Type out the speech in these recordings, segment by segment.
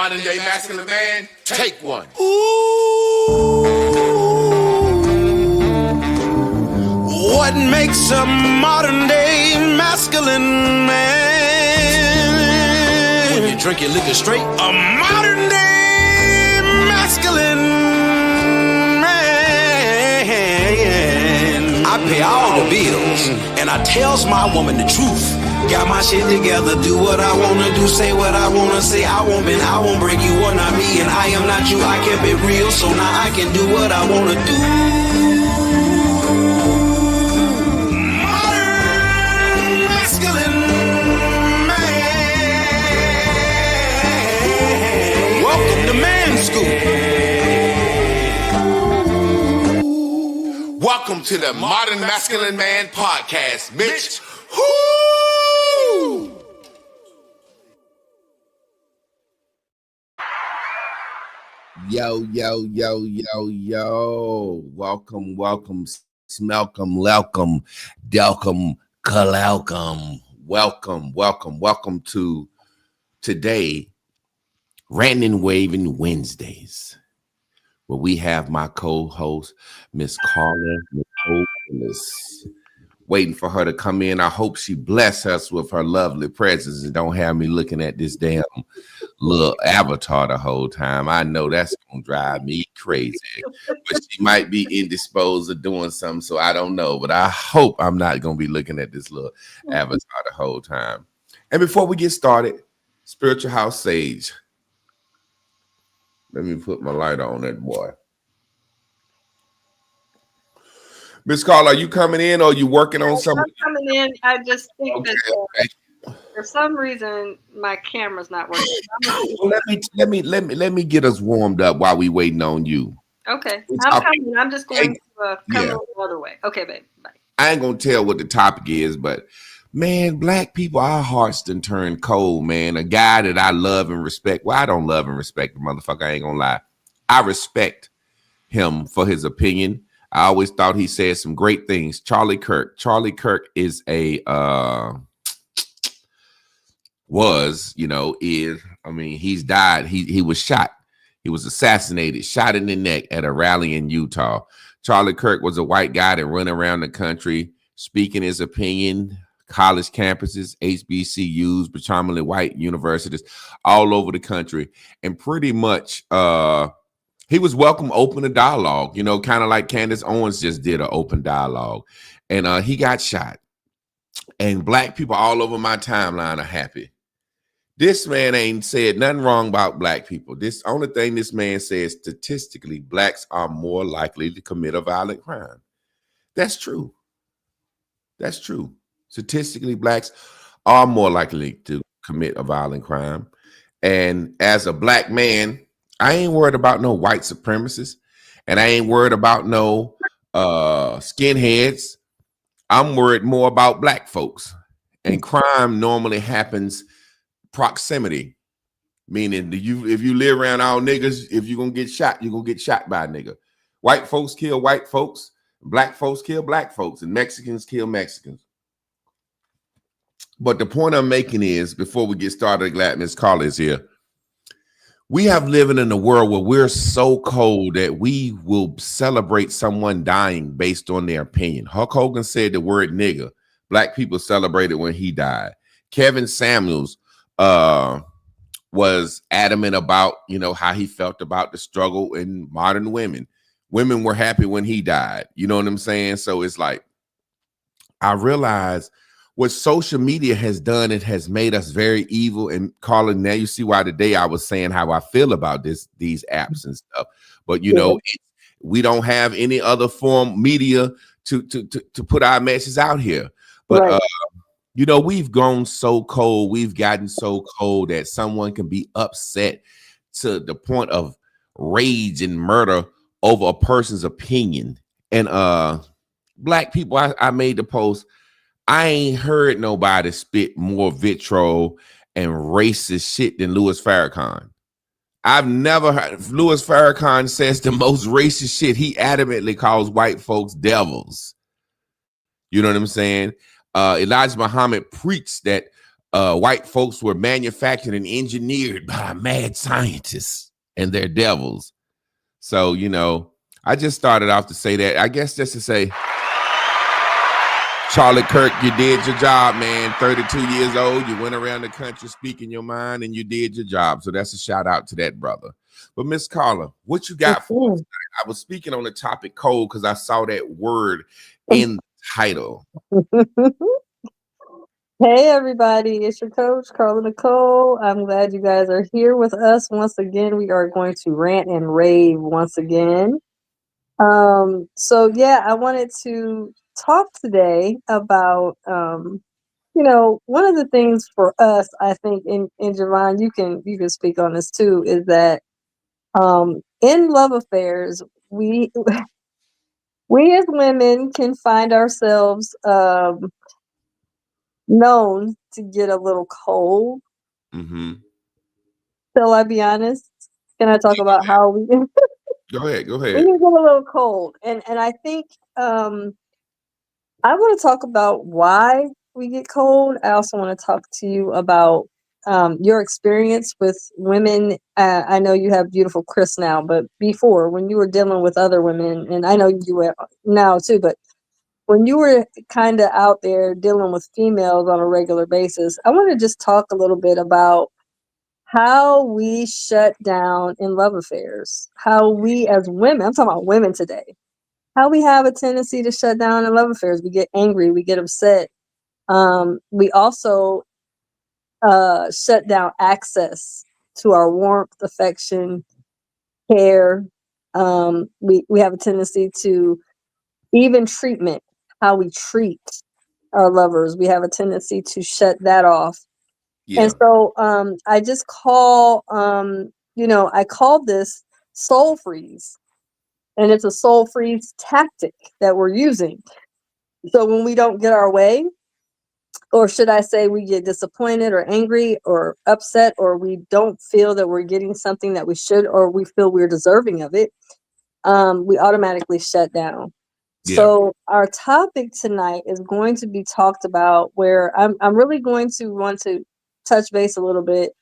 modern day masculine man, take one. Ooh, what makes a modern day masculine man? When you drink your liquor straight, a modern day masculine man. I pay all the bills and I tells my woman the truth. Got my shit together, do what I wanna do, say what I wanna say. I won't bend, I won't break, you are not me, and I am not you. I kept it real, so now I can do what I wanna do. Modern masculine man. Welcome to Man School. Welcome to the Modern Masculine Man Podcast, Mitch. Woo! Yo. Welcome, smelcome, welcome, delcome, kalalcome. Welcome to today, Ranting and Raving Wednesdays, where we have my co-host, Miss Carla, Nicole, waiting for her to come in. I hope she bless us with her lovely presence and don't have me looking at this damn little avatar the whole time. I know that's gonna drive me crazy, but she might be indisposed of doing something, so I don't know. But I hope I'm not gonna be looking at this little avatar the whole time. And before we get started, Spiritual House Sage. Let me put my light on that boy. Miss Carla, are you coming in or are you working on something? I'm coming in. I just think that for some reason my camera's not working. Well, let me get us warmed up while we waiting on you. Okay, I'm coming. I'm just going to come the other way. Okay, babe. Bye. I ain't gonna tell what the topic is, but man, black people, our hearts done turned cold, man. A guy that I love and respect. Well, I don't love and respect the motherfucker. I ain't gonna lie. I respect him for his opinion. I always thought he said some great things. Charlie Kirk. Charlie Kirk is he's died. He was shot. He was assassinated, shot in the neck at a rally in Utah. Charlie Kirk was a white guy that run around the country speaking his opinion, college campuses, HBCUs, predominantly white universities all over the country. And pretty much he was welcome, open a dialogue, kind of like Candace Owens just did an open dialogue. And he got shot. And black people all over my timeline are happy. This man ain't said nothing wrong about black people. This only thing this man says, statistically, blacks are more likely to commit a violent crime. That's true. That's true. Statistically, blacks are more likely to commit a violent crime. And as a black man, I ain't worried about no white supremacists, and I ain't worried about no skinheads. I'm worried more about black folks. And crime normally happens proximity, meaning if you live around all niggas, if you're gonna get shot, you're gonna get shot by a nigga. White folks kill white folks, black folks kill black folks, and Mexicans kill Mexicans. But the point I'm making is, before we get started, glad Miss Carla is here. We have living in a world where we're so cold that we will celebrate someone dying based on their opinion. Hulk Hogan said the word nigga. Black people celebrated when he died. Kevin Samuels was adamant about, how he felt about the struggle in modern women. Women were happy when he died. You know what I'm saying? So it's like, I realize what social media has done, it has made us very evil. And Carla, now you see why today I was saying how I feel about these apps and stuff. But we don't have any other form media to put our messages out here. But right. We've gone so cold. We've gotten so cold that someone can be upset to the point of rage and murder over a person's opinion. And black people, I made the post. I ain't heard nobody spit more vitriol and racist shit than Louis Farrakhan. I've never heard. Louis Farrakhan says the most racist shit. He adamantly calls white folks devils. You know what I'm saying? Elijah Muhammad preached that white folks were manufactured and engineered by mad scientists and their devils. So, you know, I just started off to say that, I guess just to say, Charlie Kirk, you did your job, man. 32 years old, you went around the country speaking your mind and you did your job. So that's a shout out to that brother. But Miss Carla, what you got for us tonight? I was speaking on the topic cold because I saw that word in the title. Hey everybody, it's your coach, Carla Nicole. I'm glad you guys are here with us once again. We are going to rant and rave once again. So yeah, I wanted to talk today about one of the things for us, I think, in Javon, you can speak on this too, is that in love affairs, we we as women can find ourselves known to get a little cold. Mm-hmm. Shall I be honest? Can I talk about how we Go ahead. we can get a little cold? And I think I want to talk about why we get cold. I also want to talk to you about your experience with women. I know you have beautiful Chris now, but before, when you were dealing with other women, and I know you do it now too, but when you were kind of out there dealing with females on a regular basis, I want to just talk a little bit about how we shut down in love affairs, how we as women, I'm talking about women today, how we have a tendency to shut down in love affairs. We get angry, we get upset. We also shut down access to our warmth, affection, care. We have a tendency to even treatment, how we treat our lovers. We have a tendency to shut that off. Yeah. And so I just I call this soul freeze. And it's a soul freeze tactic that we're using. So when we don't get our way, or should I say we get disappointed or angry or upset, or we don't feel that we're getting something that we should, or we feel we're deserving of it, we automatically shut down. Yeah. So our topic tonight is going to be talked about, where I'm really going to want to touch base a little bit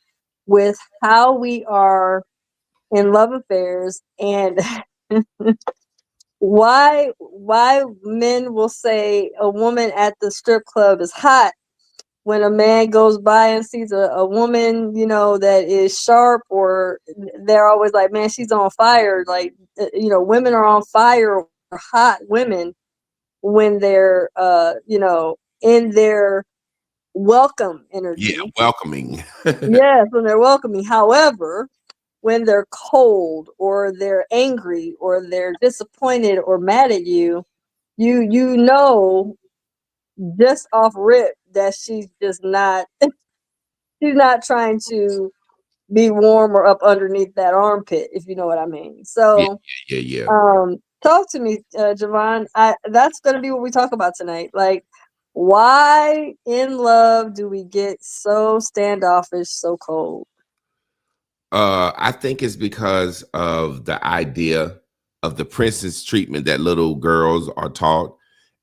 with how we are in love affairs, and why men will say a woman at the strip club is hot when a man goes by and sees a woman, that is sharp, or they're always like, man, she's on fire. Like, women are on fire, or hot women, when they're, in their welcome energy. Yeah, welcoming. Yes, when they're welcoming. However, when they're cold, or they're angry, or they're disappointed or mad at you, you know just off rip that she's just not she's not trying to be warm or up underneath that armpit, if you know what I mean. So Yeah. talk to me, Javon. That's going to be what we talk about tonight. Like, why in love do we get so standoffish, so cold? I think it's because of the idea of the princess treatment that little girls are taught,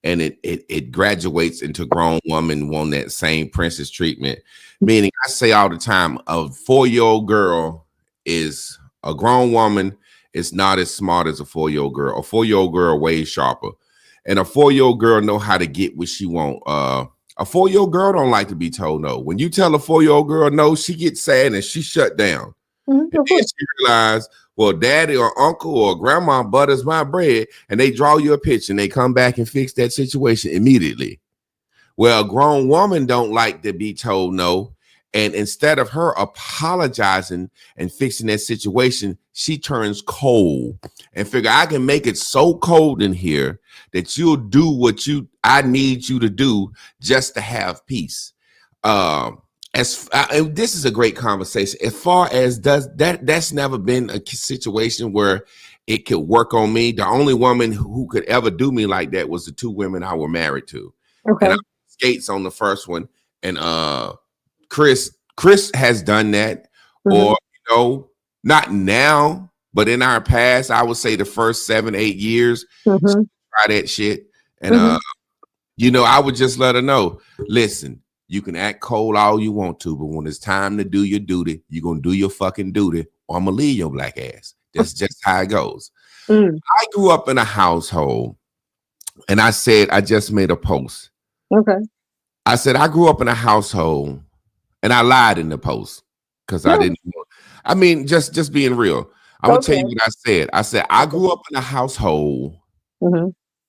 and it graduates into grown women want that same princess treatment. Meaning, I say all the time, a 4-year-old girl is a grown woman is not as smart as a 4-year-old girl. A 4-year-old girl way sharper, and a 4-year-old girl know how to get what she want. A 4-year-old girl don't like to be told no. When you tell a 4-year-old girl no, she gets sad and she shut down. And then she realized, well, daddy or uncle or grandma butters my bread, and they draw you a picture and they come back and fix that situation immediately. Well, a grown woman don't like to be told no. And instead of her apologizing and fixing that situation, she turns cold and figure, I can make it so cold in here that you'll do what I need you to do just to have peace. This is a great conversation. As far as that's never been a situation where it could work on me. The only woman who could ever do me like that was the 2 women I were married to. Okay. And I skates on the first one, and Chris has done that, or not now, but in our past, I would say the first 7-8 years, try that shit, and I would just let her know, listen, You can act cold all you want to, but when it's time to do your duty, you're going to do your fucking duty, or I'm going to leave your black ass. That's just how it goes. I grew up in a household, and I said, I just made a post. Okay. I said, I grew up in a household, and I lied in the post because I didn't. I mean, just being real. I'm going to tell you what I said. I said, I grew up in a household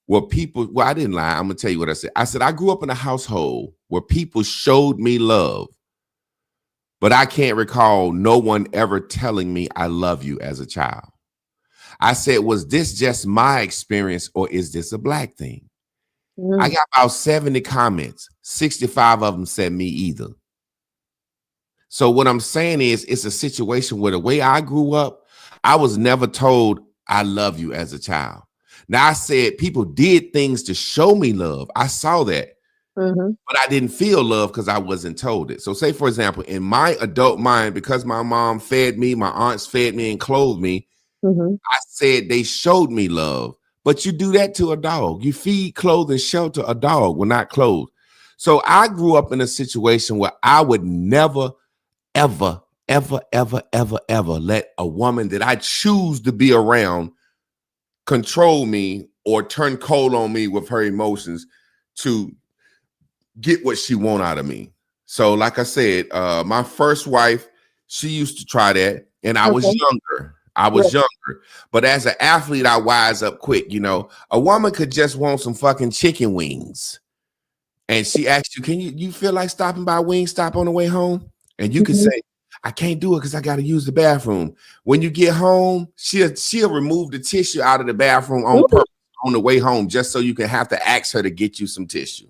where people, well, I didn't lie. I'm going to tell you what I said. I said, I grew up in a household where people showed me love, but I can't recall no one ever telling me I love you as a child. I said, was this just my experience or is this a black thing? I got about 70 comments. 65 of them said me either. So what I'm saying is it's a situation where the way I grew up, I was never told I love you as a child. Now, I said people did things to show me love. I saw that, but I didn't feel love because I wasn't told it. So say, for example, in my adult mind, because my mom fed me, my aunts fed me and clothed me, I said they showed me love. But you do that to a dog. You feed, clothe, and shelter a dog when not clothed. So I grew up in a situation where I would never, ever, ever, ever, ever, ever let a woman that I choose to be around control me or turn cold on me with her emotions to get what she want out of me. So like I said, my first wife, she used to try that, and I was younger. Younger, but as an athlete, I wise up quick. You know, a woman could just want some fucking chicken wings, and she asks you, "Can you feel like stopping by Wingstop on the way home?" And you can say, "I can't do it because I got to use the bathroom." When you get home, she'll remove the tissue out of the bathroom on purpose on the way home, just so you can have to ask her to get you some tissue.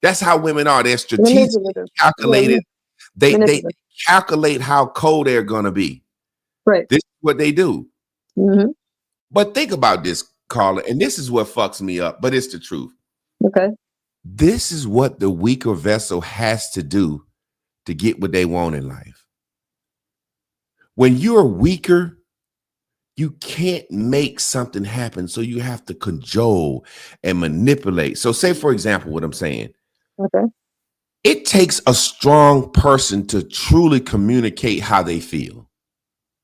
That's how women are. They're strategically calculated. They calculate how cold they're gonna be. Right. This is what they do. But think about this, Carla, and this is what fucks me up, but it's the truth. Okay. This is what the weaker vessel has to do to get what they want in life. When you're weaker, you can't make something happen, so you have to cajole and manipulate. So say, for example, what I'm saying. Okay. It takes a strong person to truly communicate how they feel.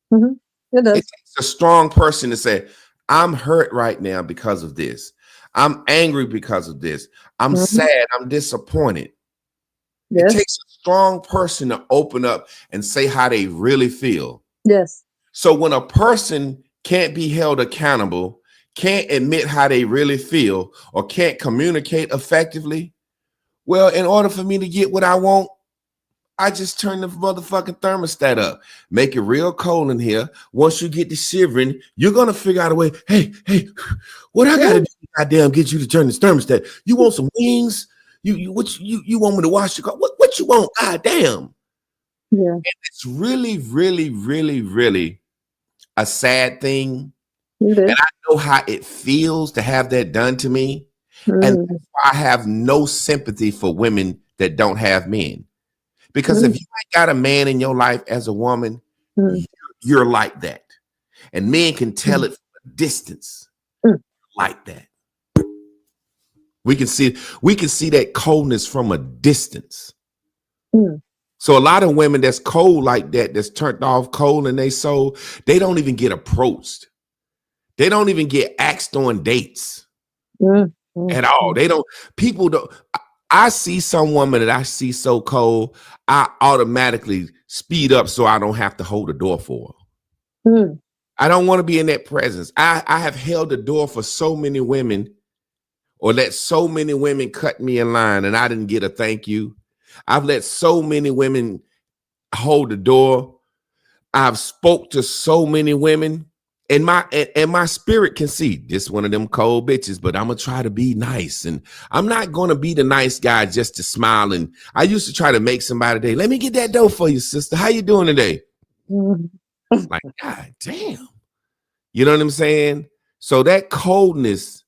It does. It takes a strong person to say, I'm hurt right now because of this. I'm angry because of this. I'm sad. I'm disappointed. It takes a strong person to open up and say how they really feel. Yes. So when a person can't be held accountable, can't admit how they really feel, or can't communicate effectively, well, in order for me to get what I want, I just turn the motherfucking thermostat up, make it real cold in here. Once you get to shivering, you're gonna figure out a way. Hey, what I gotta do? Goddamn, get you to turn this thermostat. You want some wings? You want me to wash your car? What you want? Goddamn. Yeah. And it's really, really, really, really a sad thing. And I know how it feels to have that done to me. And that's why I have no sympathy for women that don't have men. Because if you ain't got a man in your life as a woman, you're like that. And men can tell it from a distance like that. We can see that coldness from a distance. So a lot of women that's cold like that, that's turned off cold in their soul, they don't even get approached. They don't even get asked on dates at all. People don't. I see some woman that I see so cold, I automatically speed up so I don't have to hold the door for her. I don't want to be in that presence. I have held the door for so many women, or let so many women cut me in line and I didn't get a thank you. I've let so many women hold the door. I've spoke to so many women. And my spirit can see this one of them cold bitches, but I'm gonna try to be nice, and I'm not gonna be the nice guy just to smile. And I used to try to make somebody day. Let me get that dough for you, sister. How you doing today? Like, God damn, you know what I'm saying? So that coldness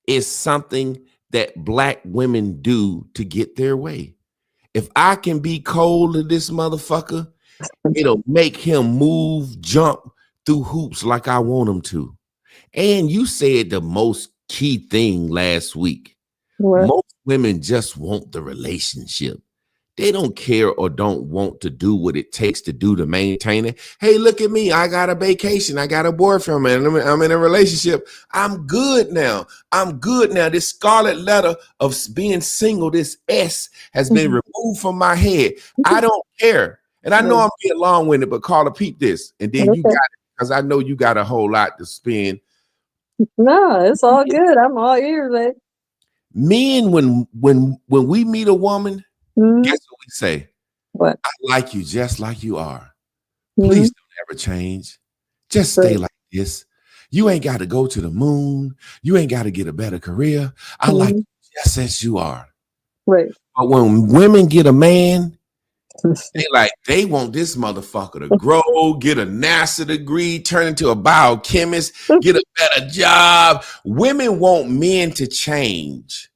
is something that Black women do to get their way. If I can be cold to this motherfucker, it'll make him move, jump through hoops like I want him to. And you said the most key thing last week. What? Most women just want the relationship. They don't care or don't want to do what it takes to do to maintain it. Hey, look at me. I got a vacation. I got a boyfriend, man. I'm in a relationship. I'm good now. I'm good now. This scarlet letter of being single, this S, has been removed from my head. I don't care. And I know I'm getting long-winded, but Carla, peep this. And then you got it, because I know you got a whole lot to spend. No, it's all good. I'm all ears, babe. Men, when we meet a woman, guess what we say? What? I like you just like you are. Please don't ever change. Just stay like this. You ain't got to go to the moon. You ain't got to get a better career. I like you just as you are. Right. But when women get a man, they want this motherfucker to grow, get a NASA degree, turn into a biochemist, get a better job. Women want men to change,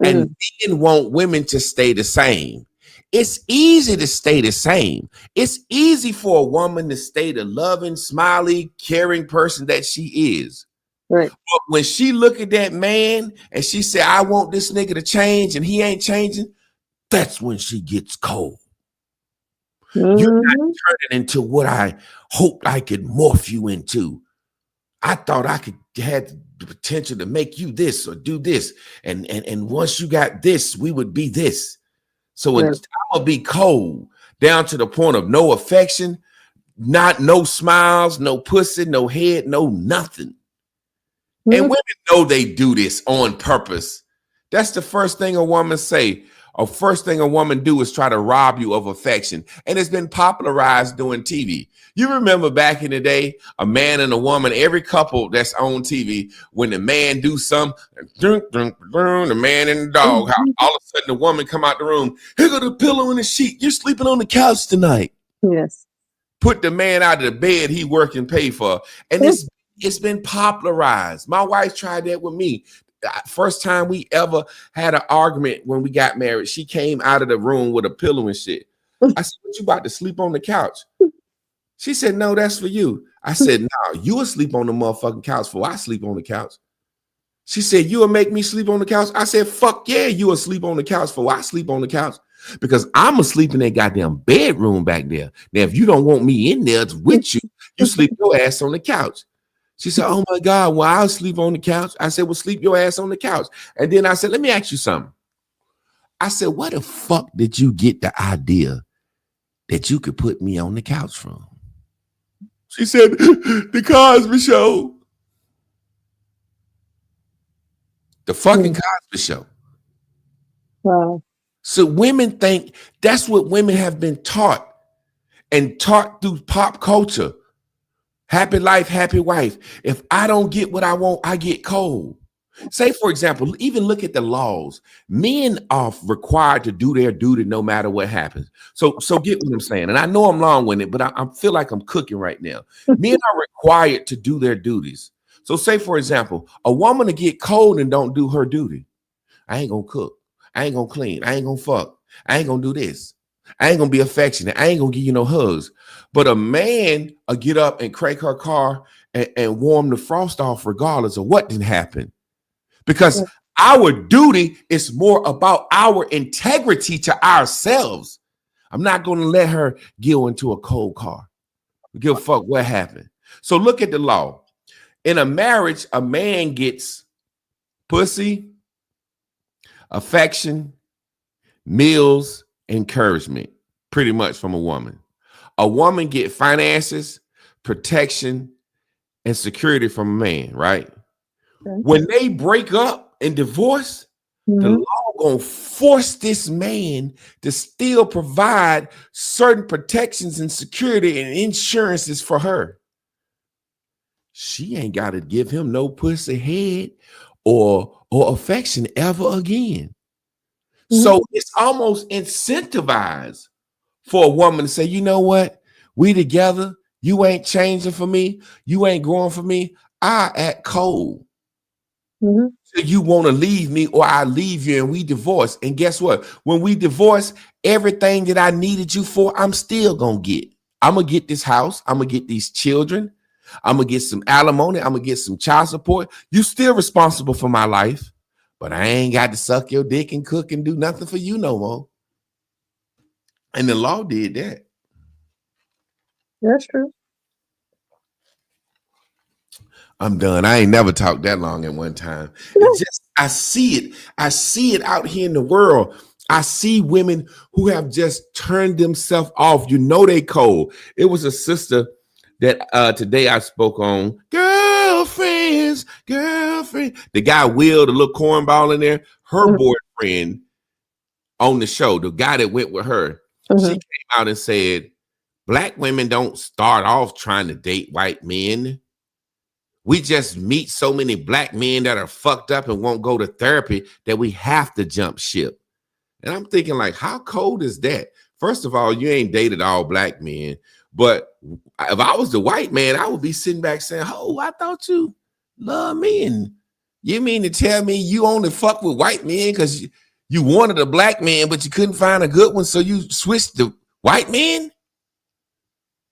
and men want women to stay the same. It's easy to stay the same. It's easy for a woman to stay the loving, smiley, caring person that she is. Right. But when she look at that man and she say, I want this nigga to change, and he ain't changing, that's when she gets cold. You're not turning into what I hoped I could morph you into. I thought I could have the potential to make you this or do this. And once you got this, we would be this. So I'm gonna be cold down to the point of no affection, no smiles, no pussy, no head, no nothing. And women know they do this on purpose. That's the first thing a woman say. Or first thing a woman do is try to rob you of affection. And it's been popularized doing TV. You remember back in the day, a man and a woman, every couple that's on TV, when the man do something, the man in the doghouse, all of a sudden the woman come out the room, here go the pillow and the sheet. You're sleeping on the couch tonight. Yes. Put the man out of the bed he work and pay for. And it's been popularized. My wife tried that with me. First time we ever had an argument when we got married, she came out of the room with a pillow and shit. I said, what, you about to sleep on the couch? She said, no, that's for you. I said, no, you will sleep on the motherfucking couch before I sleep on the couch. She said, you will make me sleep on the couch? I said, fuck yeah, you will sleep on the couch before I sleep on the couch. Because I'm asleep in that goddamn bedroom back there. Now, if you don't want me in there with you, you sleep your ass on the couch. She said, oh my God, well, I'll sleep on the couch. I said, well, sleep your ass on the couch. And then I said, let me ask you something. I said, where the fuck did you get the idea that you could put me on the couch from? She said, the Cosby Show. The fucking Cosby Show. Wow. So women think that's what women have been taught, and taught through pop culture. Happy life, happy wife. If I don't get what I want, I get cold. Say, for example, even look at the laws. Men are required to do their duty no matter what happens. So get what I'm saying. And I know I'm long-winded, but I feel like I'm cooking right now. Men are required to do their duties. So say, for example, a woman to get cold and don't do her duty. I ain't gonna cook. I ain't gonna clean. I ain't gonna fuck. I ain't gonna do this. I ain't gonna be affectionate. I ain't gonna give you no hugs. But a man will get up and crank her car and warm the frost off regardless of what didn't happen. Because our duty is more about our integrity to ourselves. I'm not gonna let her get into a cold car. Give a fuck what happened. So look at the law. In a marriage, a man gets pussy, affection, meals, encouragement, pretty much from a woman. A woman get finances, protection, and security from a man, right? Okay. When they break up and divorce, the law gonna force this man to still provide certain protections and security and insurances for her. She ain't got to give him no pussy head or affection ever again. So it's almost incentivized for a woman to say, you know what? We together. You ain't changing for me. You ain't growing for me. I act cold. So you want to leave me, or I leave you and we divorce. And guess what? When we divorce, everything that I needed you for, I'm still going to get. I'm going to get this house. I'm going to get these children. I'm going to get some alimony. I'm going to get some child support. You still responsible for my life. but I ain't got to suck your dick and cook and do nothing for you no more. And the law did that. That's true. I'm done. I ain't never talked that long at one time. It's just, I see it. I see it out here in the world. I see women who have just turned themselves off. You know they cold. It was a sister that today I spoke on. Girlfriends. The guy Will, the little cornball in there, her boyfriend on the show, the guy that went with her, she came out and said, Black women don't start off trying to date white men. We just meet so many Black men that are fucked up and won't go to therapy that we have to jump ship. And I'm thinking, like, how cold is that? First of all, you ain't dated all Black men. But if I was the white man, I would be sitting back saying, oh, I thought you love me. And you mean to tell me you only fuck with white men because you wanted a Black man, but you couldn't find a good one, so you switched to white men?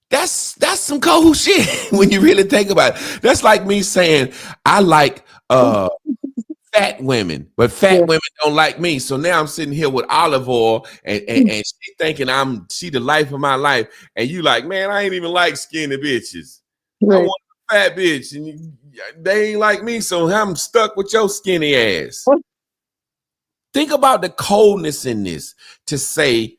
That's some cold shit when you really think about it. That's like me saying I like fat women, but fat women don't like me. So now I'm sitting here with olive oil and she thinking she the life of my life. And you like, man, I ain't even like skinny bitches. I want a fat bitch and they ain't like me. So I'm stuck with your skinny ass. Think about the coldness in this to say,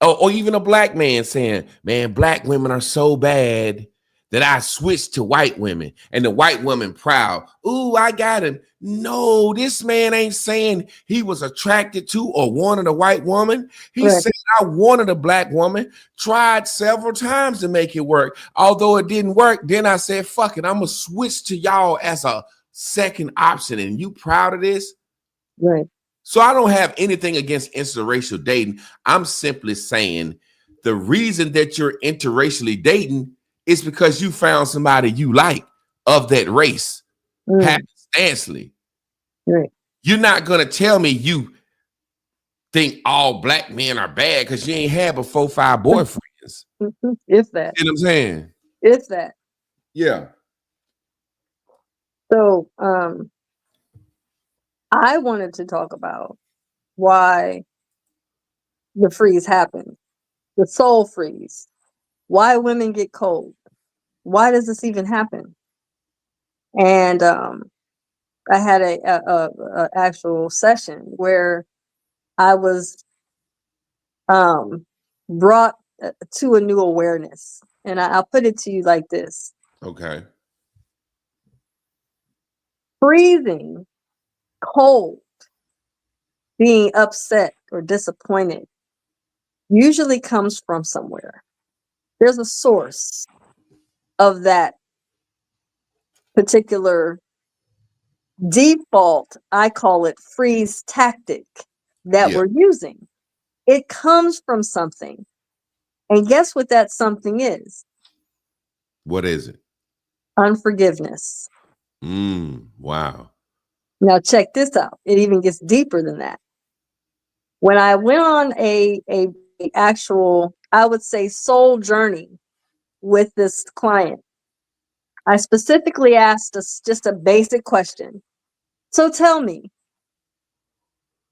or even a Black man saying, man, Black women are so bad that I switched to white women, and the white woman proud. Ooh, I got him. No, this man ain't saying he was attracted to or wanted a white woman. He said, I wanted a Black woman, tried several times to make it work. Although it didn't work, then I said, fuck it, I'm going to switch to y'all as a second option. And you proud of this? Right. So I don't have anything against interracial dating. I'm simply saying the reason that you're interracially dating is because you found somebody you like of that race, happenstancely. Right. You're not going to tell me you think all Black men are bad because you ain't had but 4 or 5 boyfriends. If that. You know what I'm saying? If that. Yeah. So I wanted to talk about why the freeze happened, the soul freeze, why women get cold. Why does this even happen? And I had a actual session where I was brought to a new awareness, and I'll put it to you like this: Okay. freezing cold, being upset or disappointed usually comes from somewhere. There's a source of that particular default, I call it freeze tactic that we're using. It comes from something. And guess what that something is? What is it? Unforgiveness. Wow. Now check this out. It even gets deeper than that. When I went on a actual, I would say, soul journey with this client, I specifically asked us just a basic question. So tell me,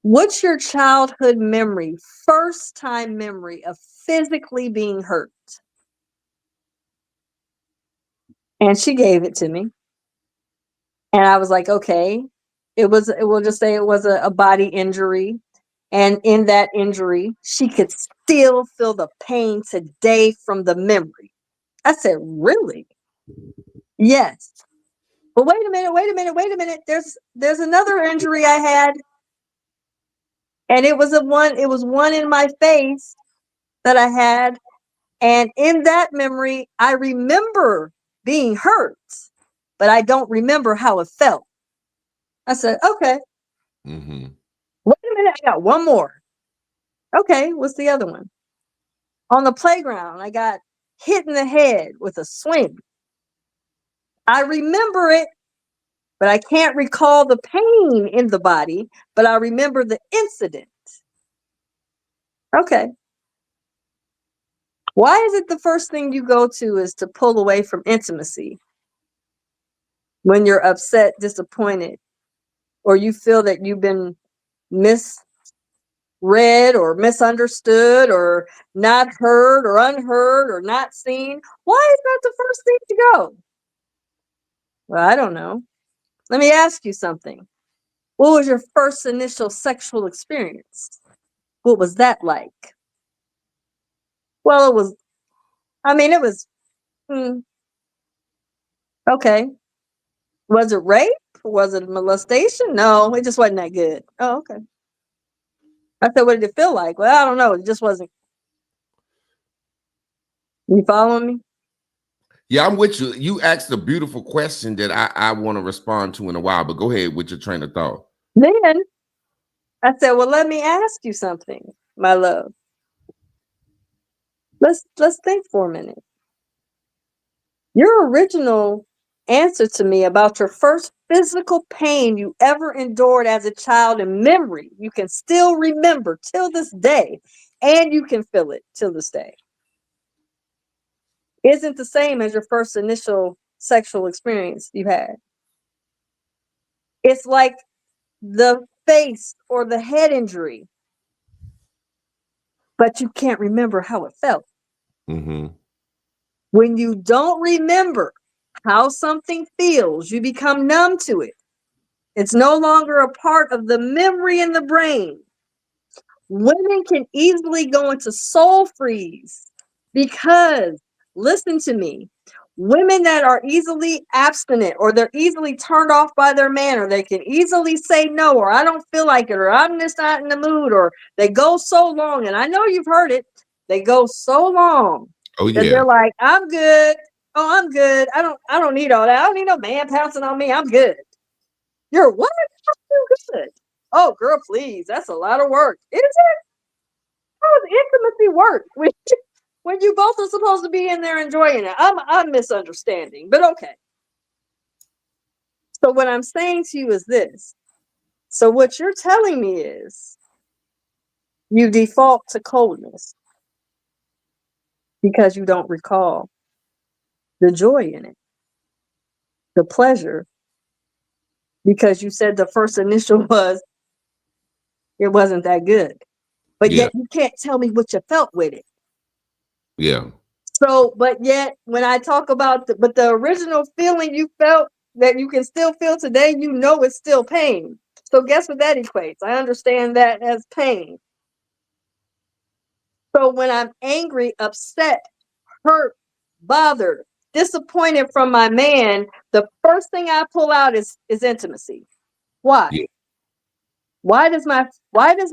what's your childhood memory, first time memory of physically being hurt? And she gave it to me. And I was like, okay, we'll just say it was a body injury. And in that injury, she could still feel the pain today from the memory. I said, really? Yes. But wait a minute. There's another injury I had. And it was one in my face that I had. And in that memory, I remember being hurt, but I don't remember how it felt. I said, okay. Wait a minute, I got one more. Okay, what's the other one? On the playground, I got hit in the head with a swing. I remember it, but I can't recall the pain in the body, but I remember the incident. Okay. Why is it the first thing you go to is to pull away from intimacy when you're upset, disappointed, or you feel that you've been misread or misunderstood or not heard or unheard or not seen, why is that the first thing to go? Well, I don't know. Let me ask you something. What was your first initial sexual experience? What was that like? Well, it was, it was, okay. Was it rape? Was it molestation? No, it just wasn't that good. Oh, okay. I said, what did it feel like? Well, I don't know. It just wasn't. You following me? Yeah, I'm with you. You asked a beautiful question that I want to respond to in a while, but go ahead with your train of thought. Then I said, well, let me ask you something, my love. Let's think for a minute. Your original answer to me about your first physical pain you ever endured as a child in memory, you can still remember till this day, and you can feel it till this day, isn't the same as your first initial sexual experience you had. It's like the face or the head injury, but you can't remember how it felt. Mm-hmm. When you don't remember how something feels, you become numb to it. It's no longer a part of the memory in the brain. Women can easily go into soul freeze because, listen to me, women that are easily abstinent or they're easily turned off by their man, or they can easily say no, or I don't feel like it, or I'm just not in the mood, or they go so long, and I know you've heard it, they go so long Oh that yeah. they're like, I'm good. Oh, I'm good. I don't need all that. I don't need no man pouncing on me. I'm good. You're what? I'm good. Oh, girl, please. That's a lot of work. Is it? How does intimacy work when you both are supposed to be in there enjoying it? I'm misunderstanding, but okay. So what I'm saying to you is this. So what you're telling me is you default to coldness because you don't recall the joy in it, the pleasure, because you said the first initial was it wasn't that good. But Yeah. yet you can't tell me what you felt with it. Yeah. So, but yet when I talk about the original feeling you felt that you can still feel today, you know it's still pain. So guess what that equates? I understand that as pain. So when I'm angry, upset, hurt, bothered, disappointed from my man, the first thing I pull out is intimacy. Why? Yeah. Why does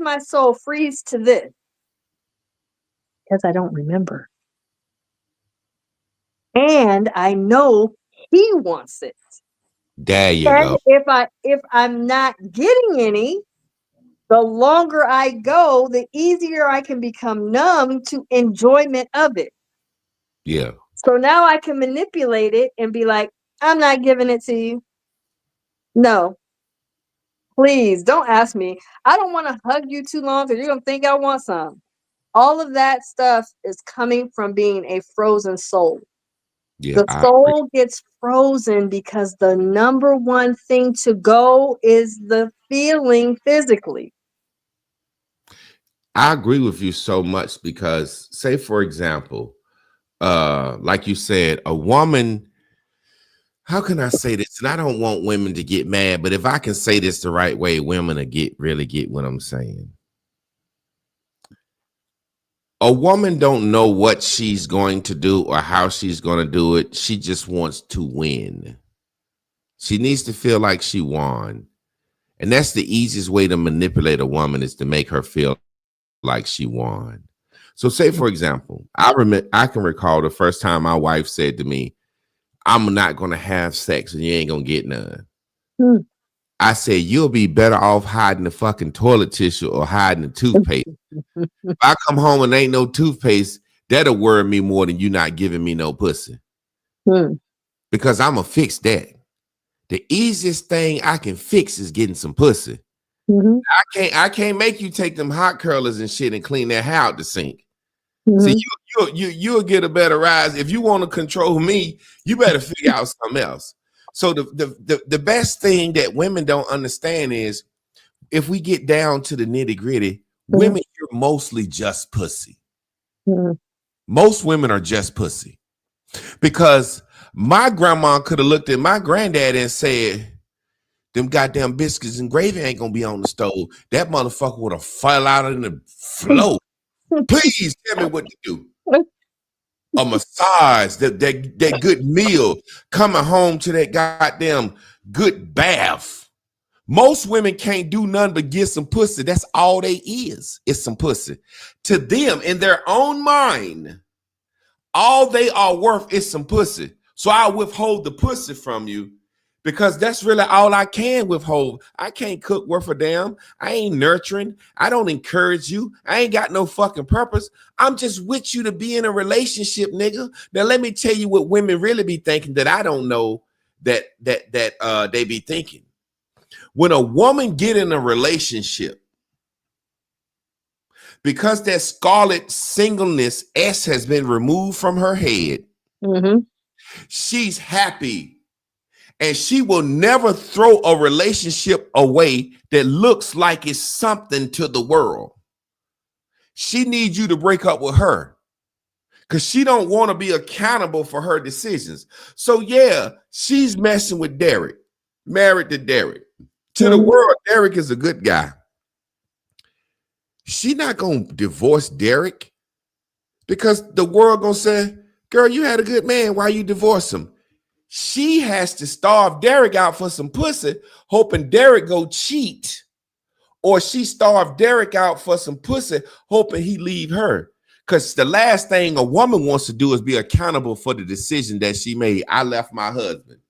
my soul freeze to this? Because I don't remember. And I know he wants it. There you And go. if I'm not getting any, the longer I go, the easier I can become numb to enjoyment of it. Yeah. So now I can manipulate it and be like, I'm not giving it to you. No, please don't ask me. I don't want to hug you too long because you're going to think I want some. All of that stuff is coming from being a frozen soul. Yeah. The soul gets frozen because the number one thing to go is the feeling physically. I agree with you so much because, say, for example, like you said, a woman, how can I say this? And I don't want women to get mad, but if I can say this the right way, women will really get what I'm saying. A woman don't know what she's going to do or how she's going to do it. She just wants to win. She needs to feel like she won. And that's the easiest way to manipulate a woman, is to make her feel like she won. So say, for example, I can recall the first time my wife said to me, I'm not going to have sex and you ain't going to get none. I said, you'll be better off hiding the fucking toilet tissue or hiding the toothpaste. If I come home and ain't no toothpaste, that'll worry me more than you not giving me no pussy. Because I'm going to fix that. The easiest thing I can fix is getting some pussy. I can't make you take them hot curlers and shit and clean that hair out the sink. See, you'll get a better rise. If you want to control me, you better figure out something else. So the best thing that women don't understand is if we get down to the nitty gritty, women are mostly just pussy. Mhm. Most women are just pussy because my grandma could have looked at my granddad and said, them goddamn biscuits and gravy ain't gonna be on the stove. That motherfucker would have fell out in the flow. Please tell me what to do. A massage, that good meal, coming home to that goddamn good bath. Most women can't do nothing but get some pussy. That's all they is. It's some pussy. To them, in their own mind, all they are worth is some pussy. So I withhold the pussy from you because that's really all I can withhold. I can't cook worth a damn. I ain't nurturing. I don't encourage you. I ain't got no fucking purpose. I'm just with you to be in a relationship, nigga. Now let me tell you what women really be thinking that I don't know that they be thinking. When a woman get in a relationship, because that scarlet singleness S has been removed from her head, she's happy. And she will never throw a relationship away that looks like it's something to the world. She needs you to break up with her because she don't want to be accountable for her decisions. So yeah, she's messing with Derek, married to Derek. To the world, Derek is a good guy. She not going to divorce Derek because the world going to say, girl, you had a good man. Why you divorce him? She has to starve Derek out for some pussy, hoping Derek go cheat. Or she starved Derek out for some pussy, hoping he leave her. Because the last thing a woman wants to do is be accountable for the decision that she made. I left my husband.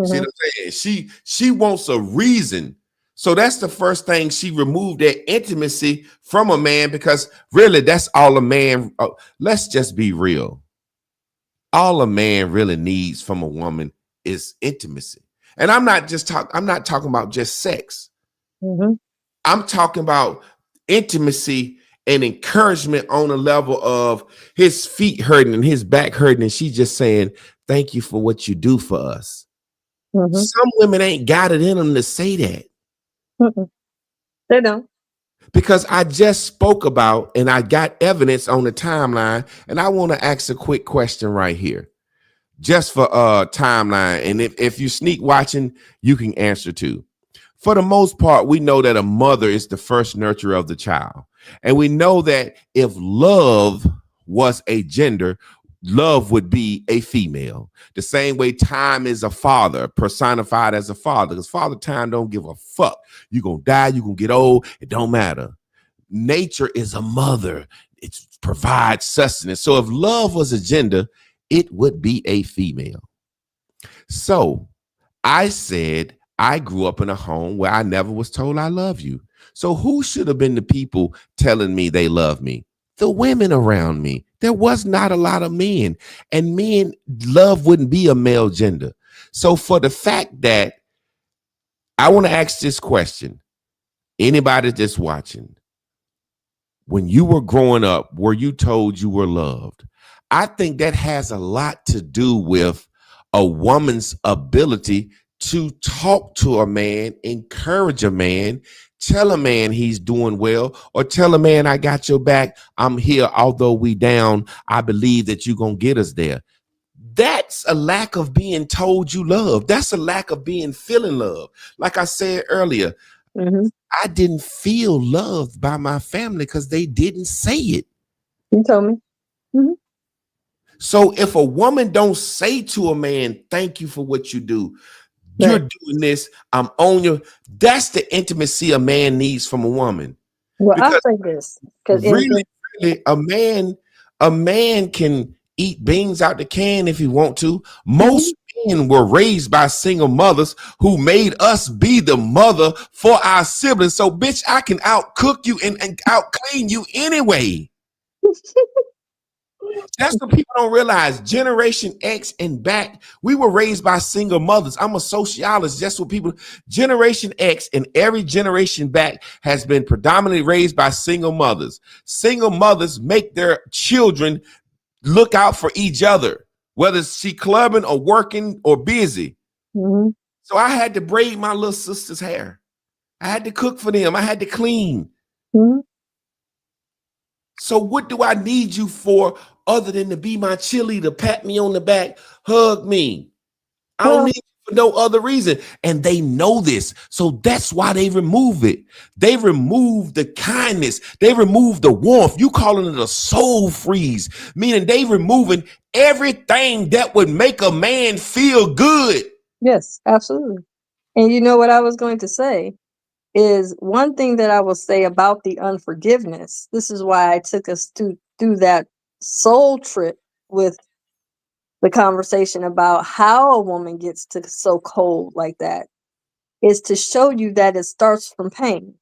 See what I'm saying? She wants a reason. So that's the first thing. She removed that intimacy from a man because really that's all a man. Let's just be real. All a man really needs from a woman is intimacy. And I'm not talking about just sex. I'm talking about intimacy and encouragement on a level of his feet hurting and his back hurting. And she's just saying, thank you for what you do for us. Some women ain't got it in them to say that. They don't. Because I just spoke about and I got evidence on the timeline, and I want to ask a quick question right here, just for timeline. And if you sneak watching, you can answer too. For the most part, we know that a mother is the first nurturer of the child, and we know that if love was a gender, love would be a female. The same way time is a father, personified as a father, because father time don't give a fuck. You're going to die, you're going to get old, it don't matter. Nature is a mother. It provides sustenance. So if love was a gender, it would be a female. So I said I grew up in a home where I never was told I love you. So who should have been the people telling me they love me? The women around me. There was not a lot of men, and men love wouldn't be a male gender. So for the fact that I want to ask this question, anybody that's watching, when you were growing up, were you told you were loved? I think that has a lot to do with a woman's ability to talk to a man, encourage a man, tell a man he's doing well, or tell a man, I got your back. I'm here. Although we down, I believe that you're going to get us there. That's a lack of being told you love. That's a lack of feeling love. Like I said earlier, I didn't feel loved by my family because they didn't say it. You told me. So if a woman don't say to a man, thank you for what you do, you're doing this, I'm on you. That's the intimacy a man needs from a woman. Well, because I'll say this. really, a man can eat beans out the can if he want to. Most men were raised by single mothers who made us be the mother for our siblings. So, bitch, I can outcook you and out clean you anyway. That's what people don't realize. Generation X and back, we were raised by single mothers. I'm a sociologist. That's what people, Generation X and every generation back has been predominantly raised by single mothers. Single mothers make their children look out for each other. whether she clubbing or working or busy. Mm-hmm. So I had to braid my little sister's hair. I had to cook for them. I had to clean. Mm-hmm. So what do I need you for other than to be my cheerleader, pat me on the back, hug me? I don't Well, need you for no other reason. And they know this. So that's why they remove it. They remove the kindness. They remove the warmth. You calling it a soul freeze, meaning they removing everything that would make a man feel good. yes, absolutely. And you know what I was going to say is one thing that I will say about the unforgiveness. This is why I took us to through that soul trip with the conversation about how a woman gets to so cold like that, is to show you that it starts from pain,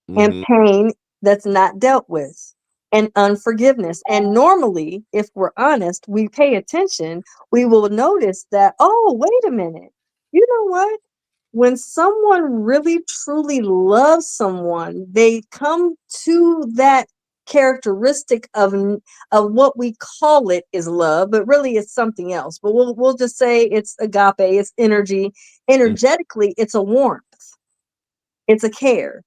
and Mm-hmm. pain that's not dealt with, and unforgiveness. And normally, if we're honest, we pay attention, we will notice that, oh, wait a minute. You know what? When someone really truly loves someone, they come to that characteristic of what we call it is love, but really it's something else. But we'll just say it's agape, it's energy. Energetically, it's a warmth, it's a care.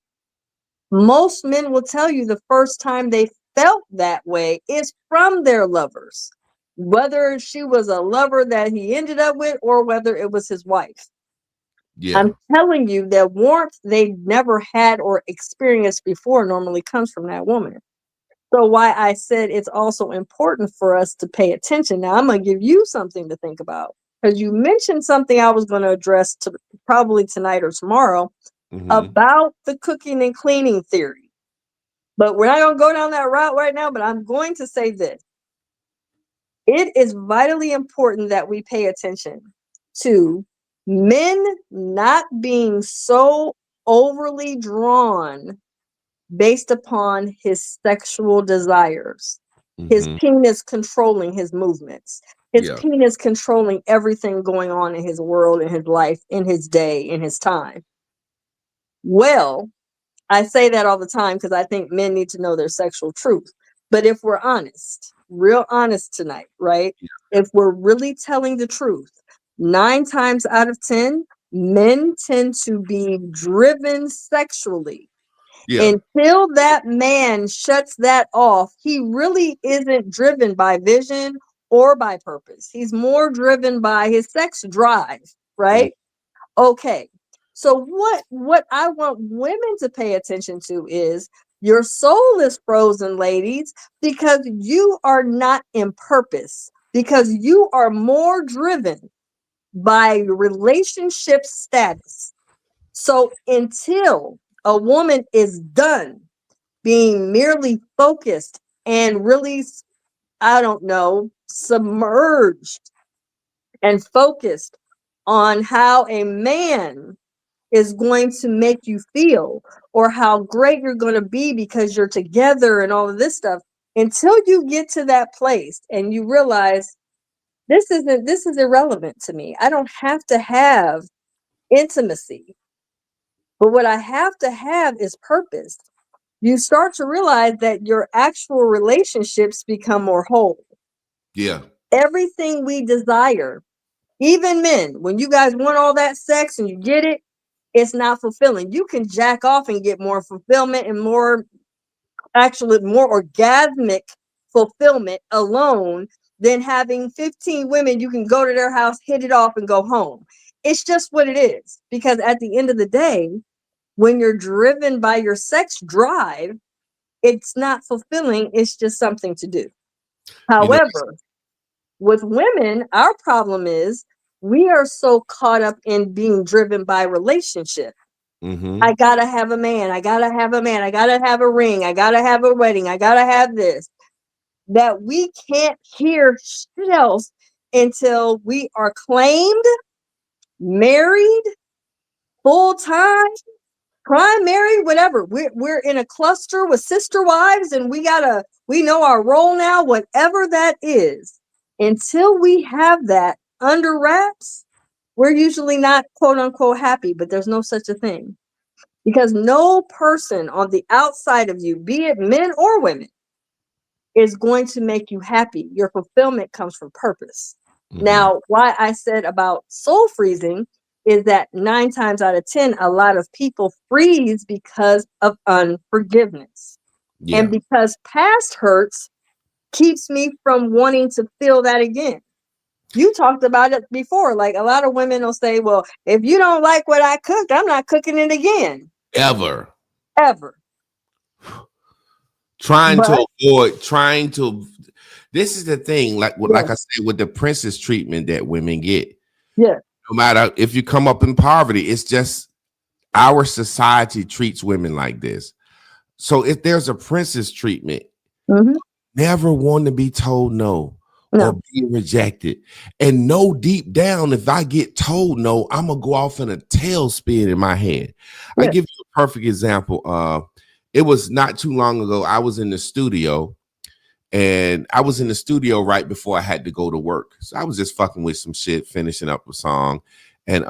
Most men will tell you the first time they felt that way is from their lovers, whether she was a lover that he ended up with or whether it was his wife. Yeah. I'm telling you that warmth they never had or experienced before normally comes from that woman. So why I said it's also important for us to pay attention. Now I'm going to give you something to think about, because you mentioned something I was going to address to probably tonight or tomorrow Mm-hmm. about the cooking and cleaning theory. But we're not going to go down that route right now, but I'm going to say this. It is vitally important that we pay attention to men not being so overly drawn based upon his sexual desires. His Mm-hmm. penis controlling his movements. His Yeah. penis controlling everything going on in his world, in his life, in his day, in his time. Well, I say that all the time because I think men need to know their sexual truth. But if we're honest, real honest tonight, right? If we're really telling the truth, 9 times out of 10, men tend to be driven sexually. Yeah. Until that man shuts that off, he really isn't driven by vision or by purpose. He's more driven by his sex drive, Mm. right? Okay. So what I want women to pay attention to is your soul is frozen, ladies, because you are not in purpose, because you are more driven by relationship status. So until a woman is done being merely focused and really, I don't know, submerged and focused on how a man is going to make you feel or how great you're going to be because you're together and all of this stuff, until you get to that place and you realize this is irrelevant to me. I don't have to have intimacy, but what I have to have is purpose. You start to realize that your actual relationships become more whole. Yeah. Everything we desire, even men, when you guys want all that sex and you get it, it's not fulfilling. You can jack off and get more fulfillment and more orgasmic fulfillment alone than having 15 women. You can go to their house, hit it off, and go home. It's just what it is. Because at the end of the day, when you're driven by your sex drive, it's not fulfilling. It's just something to do. You know. However, with women, our problem is we are so caught up in being driven by relationship. Mm-hmm. I gotta have a man. I gotta have a man. I gotta have a ring. I gotta have a wedding. I gotta have this. That we can't hear shit else until we are claimed, married, full time, primary, whatever. We're in a cluster with sister wives, and we know our role now, whatever that is. Until we have that under wraps, we're usually not quote unquote happy, but there's no such a thing. Because no person on the outside of you, be it men or women, is going to make you happy. Your fulfillment comes from purpose. Now, why I said about soul freezing is that 9 times out of 10, a lot of people freeze because of unforgiveness. Yeah. And because past hurts keeps me from wanting to feel that again. You talked about it before. Like a lot of women will say, well, if you don't like what I cooked, I'm not cooking it again. Ever. But This is the thing, like I said, with the princess treatment that women get. Yeah. No matter if you come up in poverty, it's just our society treats women like this. So if there's a princess treatment, never want to be told no or be rejected. And know deep down, if I get told no, I'm gonna go off in a tailspin in my head. I give you a perfect example. It was not too long ago. I was in the studio. And I was in the studio right before I had to go to work. So I was just fucking with some shit, finishing up a song. And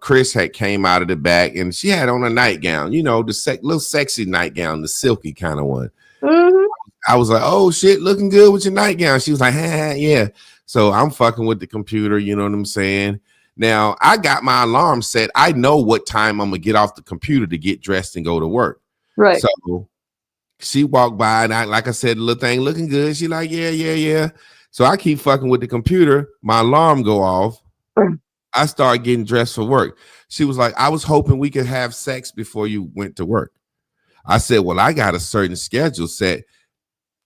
Chris had came out of the back and she had on a nightgown, you know, the little sexy nightgown, the silky kind of one. I was like, oh shit, looking good with your nightgown. She was like, yeah. So I'm fucking with the computer, you know what I'm saying? Now I got my alarm set. I know what time I'm gonna get off the computer to get dressed and go to work. Right. So she walked by and like I said, the little thing looking good. She like, yeah. So I keep fucking with the computer. My alarm go off. I start getting dressed for work. She was like, I was hoping we could have sex before you went to work. I said, well, I got a certain schedule set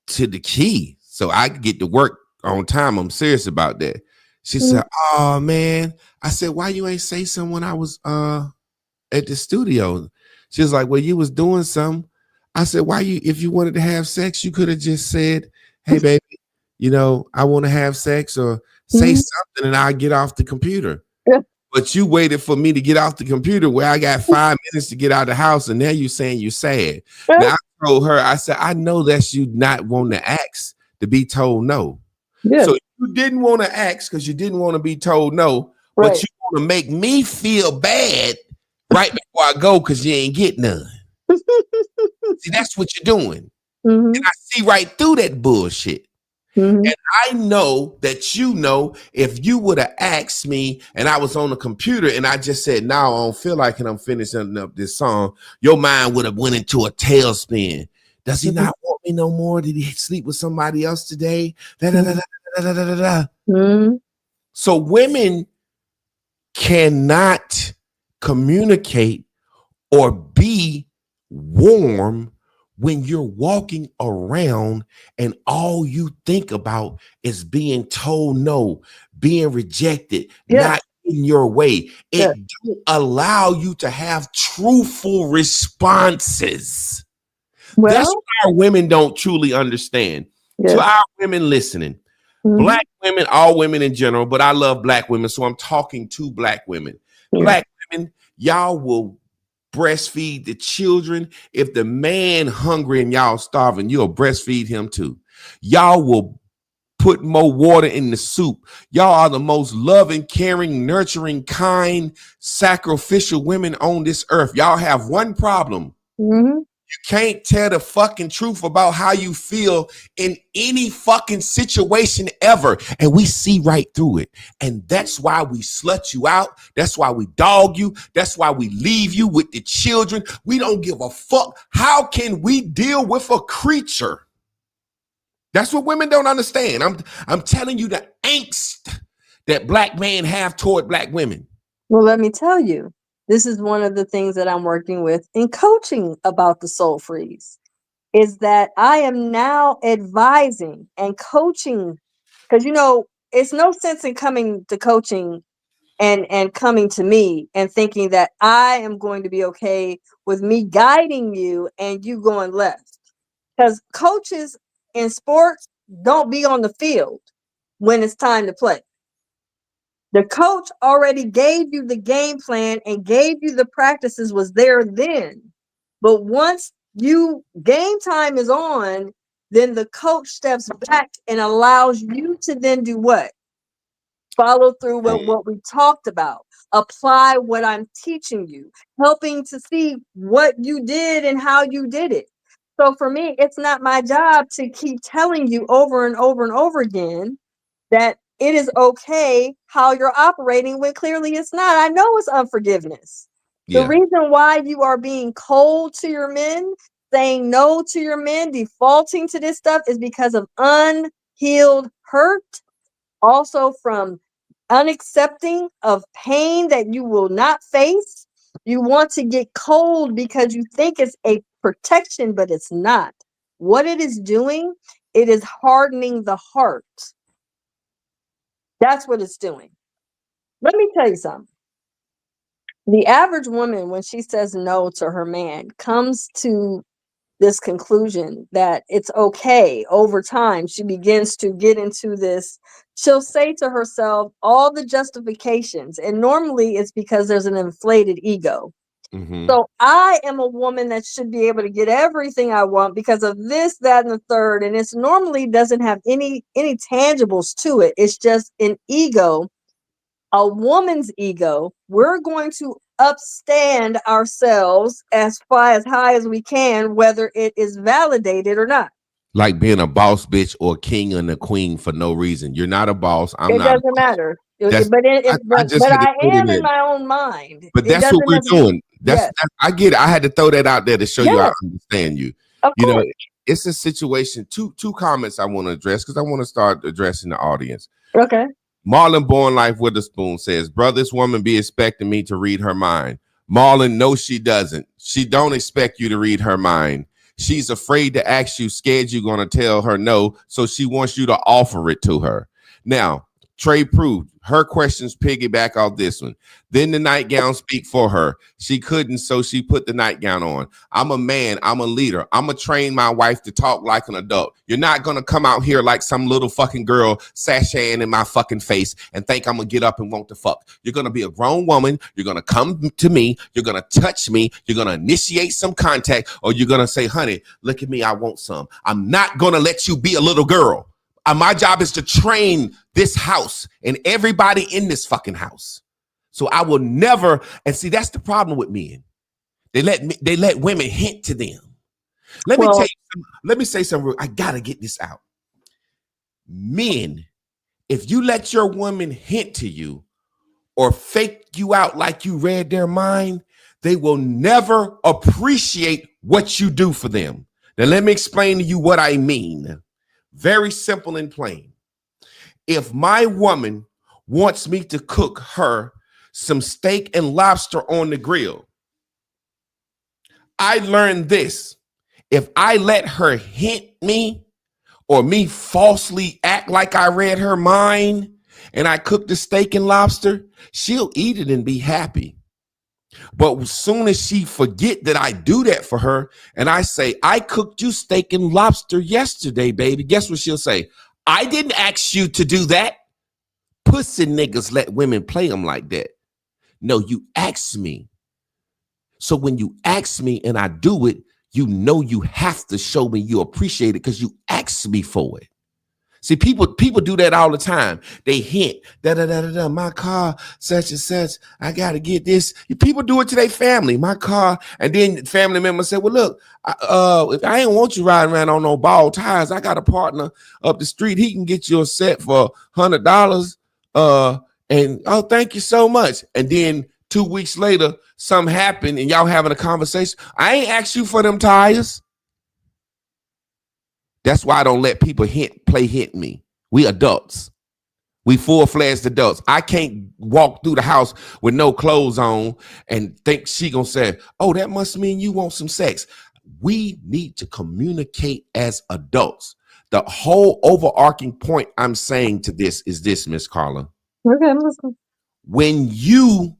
to the key so I could get to work on time. I'm serious about that. She said, oh man. I said, why you ain't say something when I was at the studio? She was like, well, you was doing something. I said, if you wanted to have sex, you could have just said, hey, baby, you know, I want to have sex or say something and I'll get off the computer. But you waited for me to get off the computer where I got 5 minutes to get out of the house. And now you saying you sad. Now I told her, I said, I know that's you not wanting to ask to be told no. So you didn't want to ask because you didn't want to be told no, but you want to make me feel bad right before I go because you ain't get none. See, that's what you're doing. And I see right through that bullshit. And I know that, you know, if you would have asked me and I was on the computer and I just said, no, I don't feel like it, I'm finishing up this song, your mind would have went into a tailspin. Does he not want me no more? Did he sleep with somebody else today? So women cannot communicate or be warm when you're walking around and all you think about is being told no, being rejected, not in your way. It don't allow you to have truthful responses. That's what our women don't truly understand. To our women listening, Black women, all women in general, but I love Black women, so I'm talking to Black women. Black women, y'all will breastfeed the children. If the man hungry and y'all starving, you'll breastfeed him too. Y'all will put more water in the soup. Y'all are the most loving, caring, nurturing, kind, sacrificial women on this earth. Y'all have one problem. You can't tell the fucking truth about how you feel in any fucking situation ever. And we see right through it. And that's why we slut you out. That's why we dog you. That's why we leave you with the children. We don't give a fuck. How can we deal with a creature? That's what women don't understand. I'm telling you the angst that Black men have toward Black women. Well, let me tell you. This is one of the things that I'm working with in coaching about the soul freeze, is that I am now advising and coaching, because, you know, it's no sense in coming to coaching and coming to me and thinking that I am going to be okay with me guiding you and you going left. Because coaches in sports don't be on the field when it's time to play. The coach already gave you the game plan and gave you the practices, was there then. But once game time is on, then the coach steps back and allows you to then do what? Follow through with what we talked about. Apply what I'm teaching you, helping to see what you did and how you did it. So for me, it's not my job to keep telling you over and over and over again that it is okay how you're operating when clearly it's not. I know it's unforgiveness. The Yeah. reason why you are being cold to your men, saying no to your men, defaulting to this stuff is because of unhealed hurt, also from unaccepting of pain that you will not face. You want to get cold because you think it's a protection, but it's not. What it is doing, it is hardening the heart. That's what it's doing. Let me tell you something. The average woman, when she says no to her man, comes to this conclusion that it's okay. Over time, she begins to get into this. She'll say to herself all the justifications, and normally it's because there's an inflated ego. Mm-hmm. So I am a woman that should be able to get everything I want because of this, that, and the third. And it's normally doesn't have any tangibles to it. It's just an ego, a woman's ego. We're going to upstand ourselves as far as high as we can, whether it is validated or not. Like being a boss bitch or king and a queen for no reason. You're not a boss. I'm It not. doesn't matter. That's I just But had to I throw it am in in. my own mind. But It that's what doesn't we're doing. yes, I get it. I had to throw that out there to show you I yes, understand you. of You know, course. it's a situation. Two comments I want to address because I want to start addressing the audience. Okay. Marlon Born Life Witherspoon says, "Brother, this woman be expecting me to read her mind." Marlon, no, she doesn't. She don't expect you to read her mind. She's afraid to ask you, scared you're going to tell her no, so she wants you to offer it to her. Now, Trey proved her questions piggyback off this one. Then the nightgown speak for her. She couldn't, so she put the nightgown on. I'm a man. I'm a leader. I'm going to train my wife to talk like an adult. You're not going to come out here like some little fucking girl sashaying in my fucking face and think I'm going to get up and want to fuck. You're going to be a grown woman. You're going to come to me. You're going to touch me. You're going to initiate some contact, or you're going to say, honey, look at me. I want some. I'm not going to let you be a little girl. My job is to train this house and everybody in this fucking house. So I will never, and see, that's the problem with men. They let women hint to them. Let me say something. I gotta get this out. Men, if you let your woman hint to you or fake you out like you read their mind, they will never appreciate what you do for them. Now, let me explain to you what I mean. Very simple and plain. If my woman wants me to cook her some steak and lobster on the grill, I learned this. If I let her hint me or me falsely act like I read her mind and I cook the steak and lobster, she'll eat it and be happy. But as soon as she forget that I do that for her and I say, I cooked you steak and lobster yesterday, baby, guess what she'll say? I didn't ask you to do that. Pussy niggas let women play them like that. No, you asked me. So when you ask me and I do it, you know you have to show me you appreciate it because you asked me for it. See, people do that all the time. They hint, my car, such and such, I got to get this. People do it to their family, my car. And then family members say, well, look, if I ain't want you riding around on no bald tires, I got a partner up the street. He can get you a set for $100. And oh, thank you so much. And then 2 weeks later, something happened and y'all having a conversation. I ain't asked you for them tires. That's why I don't let people hint me. We adults. We full-fledged adults. I can't walk through the house with no clothes on and think she gonna say, oh, that must mean you want some sex. We need to communicate as adults. The whole overarching point I'm saying to this is this, Miss Carla. Okay, I'm listening. When you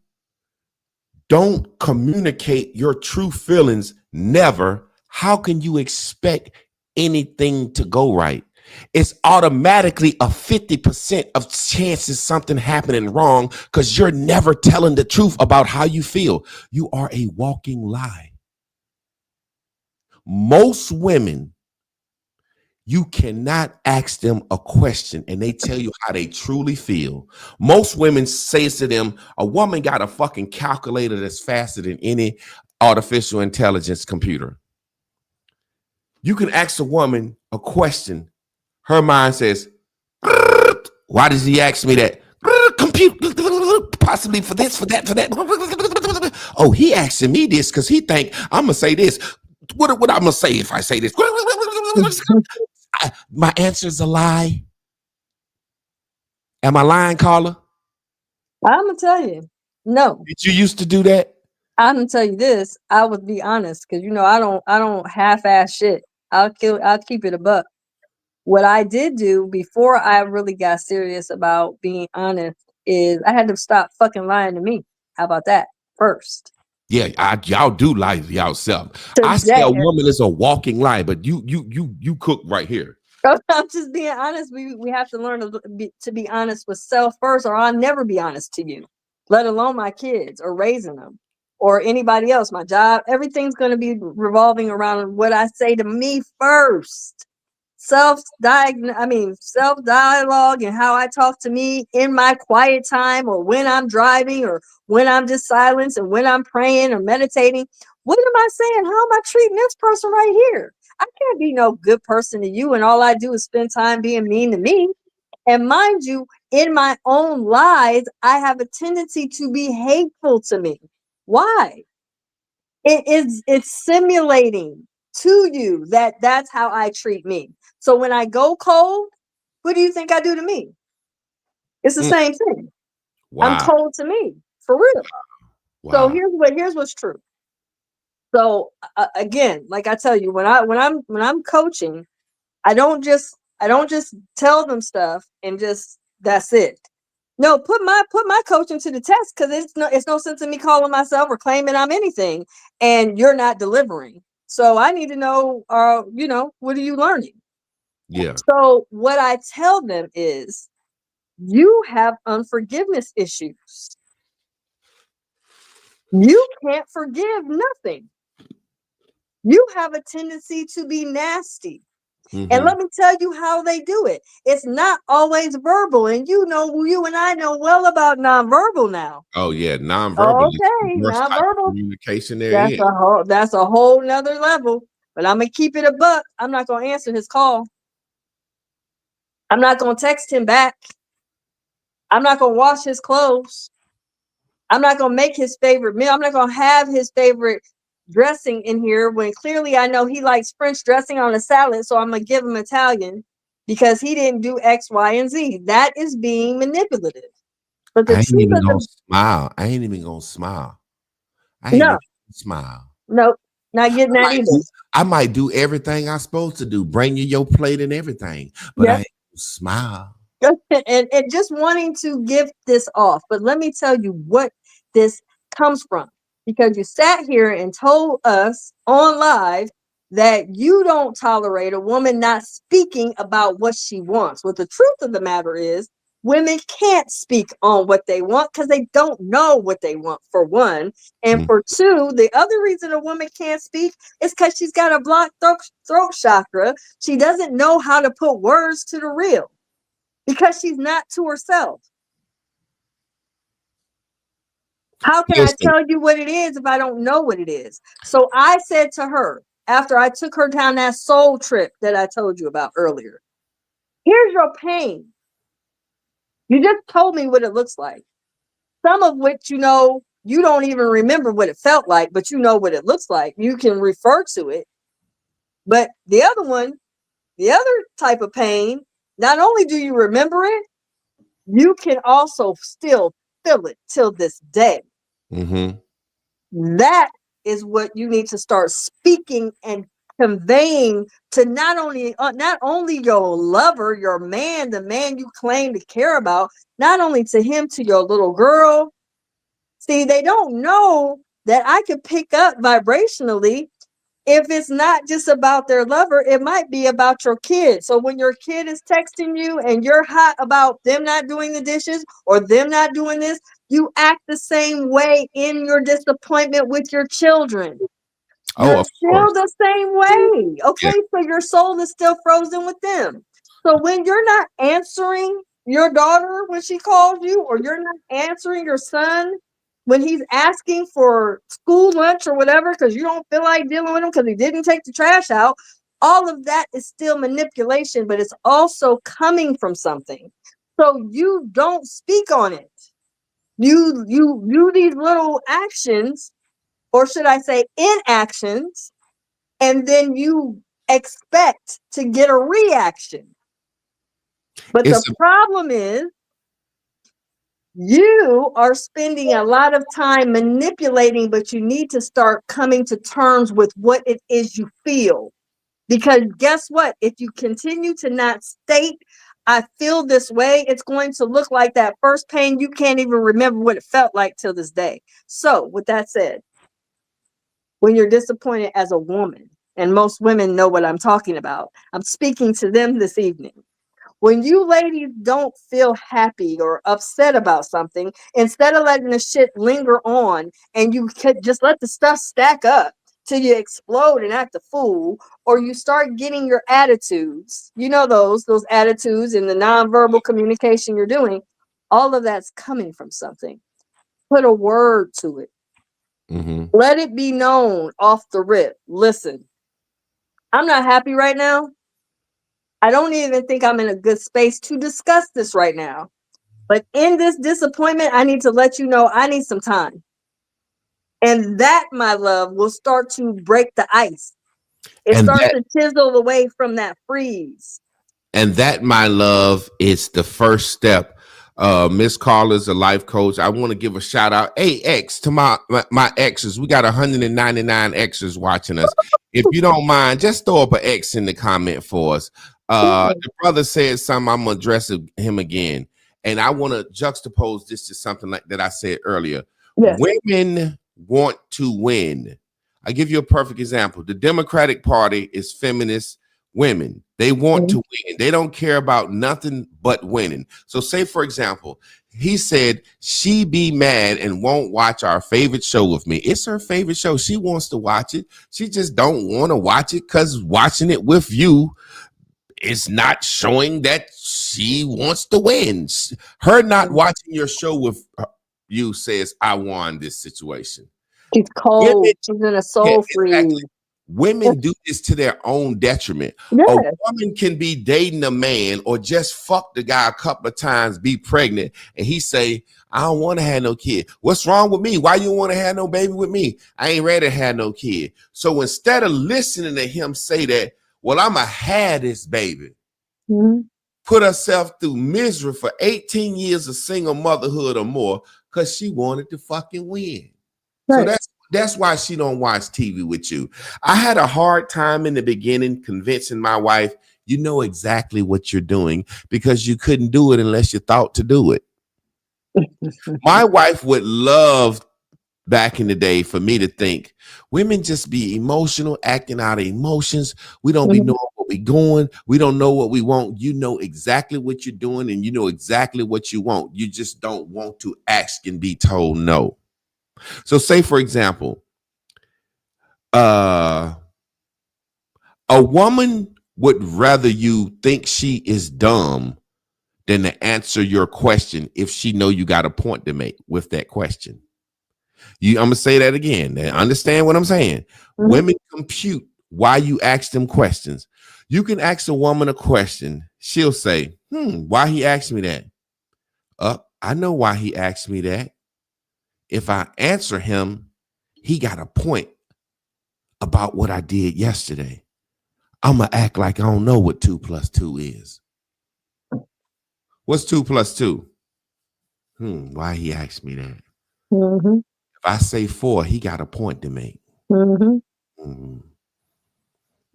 don't communicate your true feelings, never, how can you expect anything to go right? It's automatically a 50% of chances something happening wrong because you're never telling the truth about how you feel. You are a walking lie. Most women, you cannot ask them a question and they tell you how they truly feel. Most women say to them, a woman got a fucking calculator that's faster than any artificial intelligence computer. You can ask a woman a question. Her mind says, Why does he ask me that? Compute possibly for this, for that, for that. Oh, he asking me this because he think I'm gonna say this. What I'm gonna say if I say this? My answer is a lie. Am I lying, Carla? I'm gonna tell you, no. Did you used to do that? I'm gonna tell you this. I would be honest because I don't half-ass shit. I'll keep it a buck. What I did do before I really got serious about being honest is I had to stop fucking lying to me. How about that first? Yeah, y'all do lie to yourself. I say Today, a woman is a walking lie, but you cook right here. I'm just being honest. We have to learn to be honest with self first, or I'll never be honest to you, let alone my kids or raising them or anybody else. My job, everything's going to be revolving around what I say to me first. Self dialogue and how I talk to me in my quiet time or when I'm driving or when I'm just silenced and when I'm praying or meditating. What am I saying? How am I treating this person right here? I can't be no good person to you and all I do is spend time being mean to me. And mind you, in my own lies, I have a tendency to be hateful to me. Why? It's simulating to you that's how I treat me. So when I go cold, what do you think I do to me? It's the Mm, same thing. I'm wow. cold to me, for real. So Wow. here's what's true. So again, like I tell you, when I'm coaching, I don't just tell them stuff and just that's it. No, put my coaching to the test because it's no sense in me calling myself or claiming I'm anything and you're not delivering. So I need to know, what are you learning? Yeah. So what I tell them is you have unforgiveness issues. You can't forgive nothing. You have a tendency to be nasty. And Mm-hmm. let me tell you how they do it. It's not always verbal. And you and I know well about nonverbal now. Oh yeah, nonverbal is the Okay, worst type of nonverbal. communication there is. That's a whole nother level. But I'm gonna keep it a buck. I'm not gonna answer his call. I'm not gonna text him back. I'm not gonna wash his clothes. I'm not gonna make his favorite meal. I'm not gonna have his favorite dressing in here when clearly I know he likes French dressing on a salad. So I'm gonna give him Italian because he didn't do X, Y, and Z. That is being manipulative. But the I ain't truth even of gonna the smile. I ain't even gonna smile. I ain't no, even gonna smile. no, not getting I that might either. do, I might do everything I'm supposed to do, bring you your plate and everything, but I Yep. ain't gonna smile. and just wanting to give this off. But let me tell you what this comes from. Because you sat here and told us on live that you don't tolerate a woman not speaking about what she wants. Well, the truth of the matter is, women can't speak on what they want because they don't know what they want, for one. And Mm. for two, the other reason a woman can't speak is because she's got a blocked throat chakra. She doesn't know how to put words to the real because she's not to herself. How can I Listen, tell you what it is if I don't know what it is? So I said to her, after I took her down that soul trip that I told you about earlier, here's your pain. You just told me what it looks like. Some of which, you don't even remember what it felt like, but you know what it looks like. You can refer to it. But the other one, the other type of pain, not only do you remember it, you can also still feel it till this day. mm-hmm. That is what you need to start speaking and conveying to not only your lover, your man, the man you claim to care about, not only to him, to your little girl. See, they don't know that I could pick up vibrationally. If it's not just about their lover, it might be about your kid. So when your kid is texting you and you're hot about them not doing the dishes or them not doing this, you act the same way in your disappointment with your children. Oh, You're of still course. the same way. Yeah. Okay. So your soul is still frozen with them. So when you're not answering your daughter when she calls you, or you're not answering your son when he's asking for school lunch or whatever, because you don't feel like dealing with him because he didn't take the trash out, all of that is still manipulation, but it's also coming from something. So you don't speak on it. You do these little actions, or should I say inactions, and then you expect to get a reaction. But the It's a, problem is you are spending a lot of time manipulating, but you need to start coming to terms with what it is you feel. Because guess what? If you continue to not state, I feel this way, it's going to look like that first pain. You can't even remember what it felt like till this day. So, with that said, when you're disappointed as a woman, and most women know what I'm talking about, I'm speaking to them this evening. When you ladies don't feel happy or upset about something, instead of letting the shit linger on and you could just let the stuff stack up till you explode and act a fool, or you start getting your attitudes, you know, those attitudes and the nonverbal communication you're doing, all of that's coming from something. Put a word to it. mhm. Let it be known off the rip. Listen, I'm not happy right now. I don't even think I'm in a good space to discuss this right now. But in this disappointment, I need to let you know I need some time. And that, my love, will start to break the ice. It and starts that to chisel away from that freeze. and that, my love, is the first step. Miss Carla's a life coach. I want to give a shout out, hey X, to my exes. We got 199 exes watching us. If you don't mind, just throw up an X in the comment for us. The brother said something. I'm gonna address him again, and I want to juxtapose this to something like that I said earlier. Yes. Women want to win. I give you a perfect example. The Democratic Party is feminist women. They want to win. They don't care about nothing but winning. So say, for example, he said she be mad and won't watch our favorite show with me. It's her favorite show. She wants to watch it. She just don't want to watch it because watching it with you is not showing that she wants to win. Her not watching your show with you says, I won this situation. She's cold. Women, She's in a soul freeze. exactly. Women do this to their own detriment. Yes. A woman can be dating a man or just fuck the guy a couple of times, be pregnant, and he say, I don't want to have no kid. What's wrong with me? Why you want to have no baby with me? I ain't ready to have no kid. So instead of listening to him say that, well, I'ma have this baby, put herself through misery for 18 years of single motherhood or more because she wanted to fucking win. Right. So that's why she don't watch TV with you. I had a hard time in the beginning convincing my wife, you know exactly what you're doing, because you couldn't do it unless you thought to do it. My wife would love back in the day for me to think women just be emotional, acting out of emotions. We don't be knowing what we're going. We don't know what we want. You know exactly what you're doing and you know exactly what you want. You just don't want to ask and be told no. So say, for example, a woman would rather you think she is dumb than to answer your question if she know you got a point to make with that question. I'm gonna say that again. Understand what I'm saying? Women compute why you ask them questions. You can ask a woman a question. She'll say, why he asked me that? I know why he asked me that. If I answer him, he got a point about what I did yesterday. I'm going to act like I don't know what 2 + 2 is. What's 2 + 2? Why he asked me that? If I say 4, he got a point to make. 2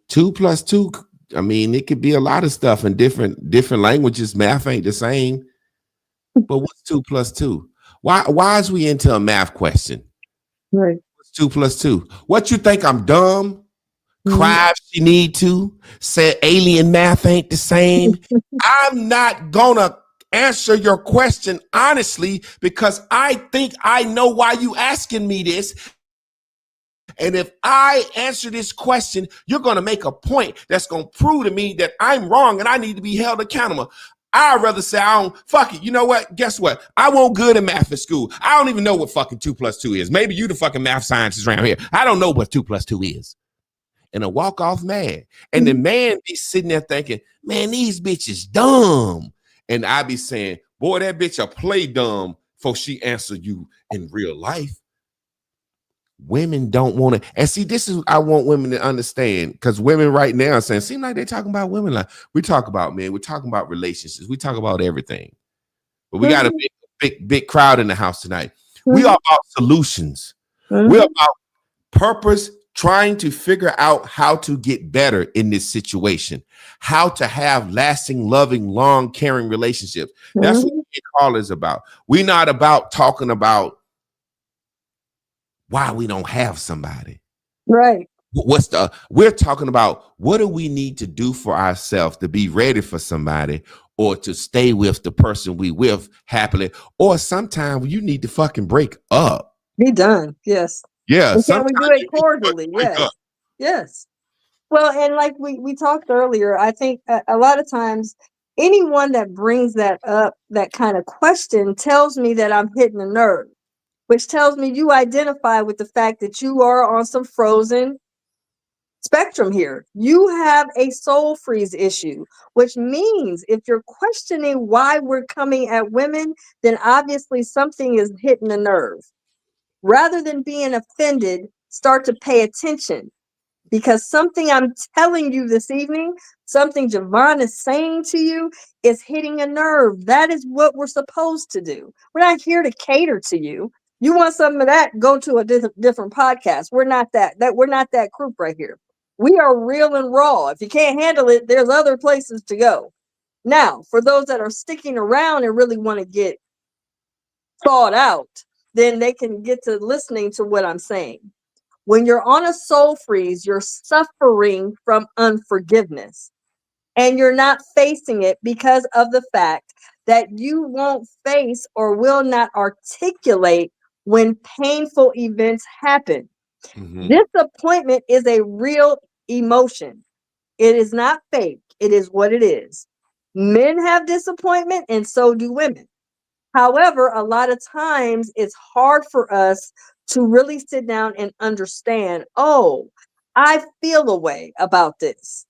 + 2, I mean, it could be a lot of stuff in different languages. Math ain't the same. But what's 2 + 2? Why is we into a math question? Right. What's 2 + 2? What, you think I'm dumb? Cry if she need to. Say alien math ain't the same. I'm not gonna answer your question honestly because I think I know why you asking me this. And if I answer this question, you're going to make a point that's going to prove to me that I'm wrong and I need to be held accountable. I'd rather say, I don't, fuck it. You know what? Guess what? I won't good in math at school. I don't even know what fucking 2 + 2 is. Maybe you the fucking math scientist around here. I don't know what 2 + 2 is. And I walk off mad. And the man be sitting there thinking, man, these bitches dumb. And I be saying, boy, that bitch a play dumb before she answer you in real life. Women don't want to, and see, this is I want women to understand, because women right now are saying, seem like they're talking about women like we talk about men, we're talking about relationships, we talk about everything. But we got a big crowd in the house tonight. We are about solutions. We're about purpose, trying to figure out how to get better in this situation, how to have lasting, loving, long, caring relationships. That's what Carla is about. We're not about talking about why we don't have somebody. Right. We're talking about what do we need to do for ourselves to be ready for somebody, or to stay with the person we with happily, or sometimes you need to fucking break up. Be done. Yes. Yeah. And can we do it cordially? Yes. Yes. Well, and like we talked earlier, I think a lot of times anyone that brings that up, that kind of question, tells me that I'm hitting a nerve, which tells me you identify with the fact that you are on some frozen spectrum here. You have a soul freeze issue, which means if you're questioning why we're coming at women, then obviously something is hitting a nerve. Rather than being offended, start to pay attention, because something I'm telling you this evening, something Javon is saying to you, is hitting a nerve. That is what we're supposed to do. We're not here to cater to you. You want some of that, go to a different podcast. We're not we're not that group right here. We are real and raw. If you can't handle it, there's other places to go. Now, for those that are sticking around and really want to get thought out, then they can get to listening to what I'm saying. When you're on a soul freeze, you're suffering from unforgiveness, and you're not facing it because of the fact that you won't face or will not articulate when painful events happen. Disappointment is a real emotion. It is not fake. It is what it is. Men have disappointment, and so do women. However, a lot of times it's hard for us to really sit down and understand, oh, I feel a way about this.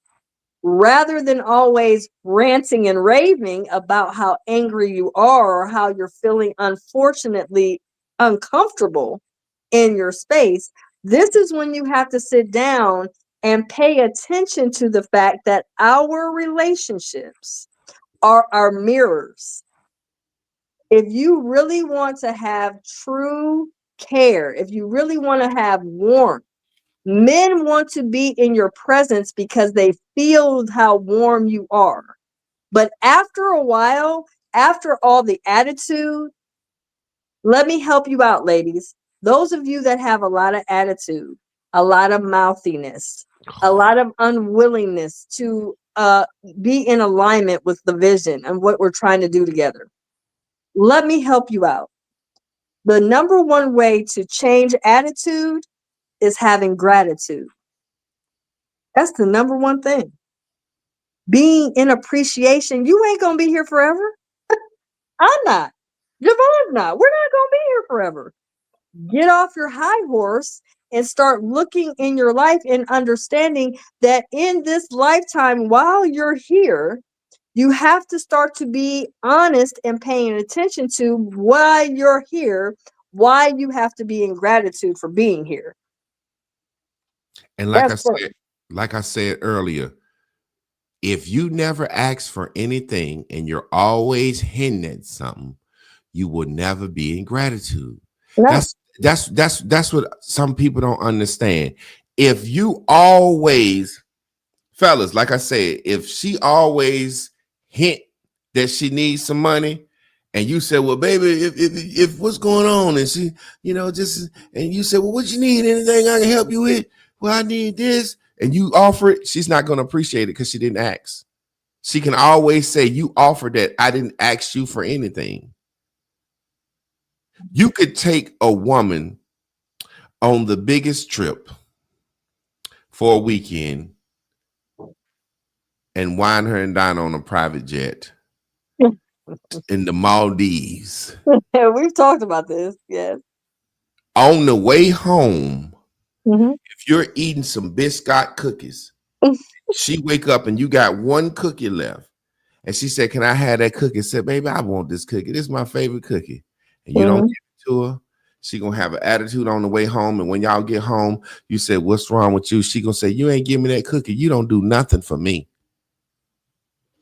Rather than always ranting and raving about how angry you are or how you're feeling unfortunately uncomfortable in your space, this is when you have to sit down and pay attention to the fact that our relationships are our mirrors. If you really want to have true care, if you really want to have warmth, men want to be in your presence because they feel how warm you are. But after a while, after all the attitude, let me help you out, ladies. Those of you that have a lot of attitude, a lot of mouthiness, a lot of unwillingness to be in alignment with the vision and what we're trying to do together. Let me help you out. The number one way to change attitude is having gratitude. That's the number one thing. Being in appreciation. You ain't going to be here forever. I'm not. Javon's not. We're not going to be here forever. Get off your high horse and start looking in your life and understanding that in this lifetime, while you're here, you have to start to be honest and paying attention to why you're here, why you have to be in gratitude for being here. And like I said earlier, if you never ask for anything and you're always hinting at something, you will never be in gratitude. No. That's what some people don't understand. If you always, fellas, like I said, if she always hint that she needs some money, and you said, well, baby, if what's going on, and she, just, and you said, well, what you need? Anything I can help you with? Well, I need this, and you offer it, she's not going to appreciate it because she didn't ask. She can always say, you offered that, I didn't ask you for anything. You could take a woman on the biggest trip for a weekend and wine her and dine on a private jet in the Maldives. Yeah, we've talked about this. Yes. On the way home, if you're eating some biscuit cookies, she wake up and you got one cookie left, And she said, "Can I have that cookie?" I said, "Baby, I want this cookie. This is my favorite cookie." And you don't give it to her, she gonna have an attitude on the way home. And when y'all get home, you said, "What's wrong with you?" She gonna say, "You ain't give me that cookie. You don't do nothing for me."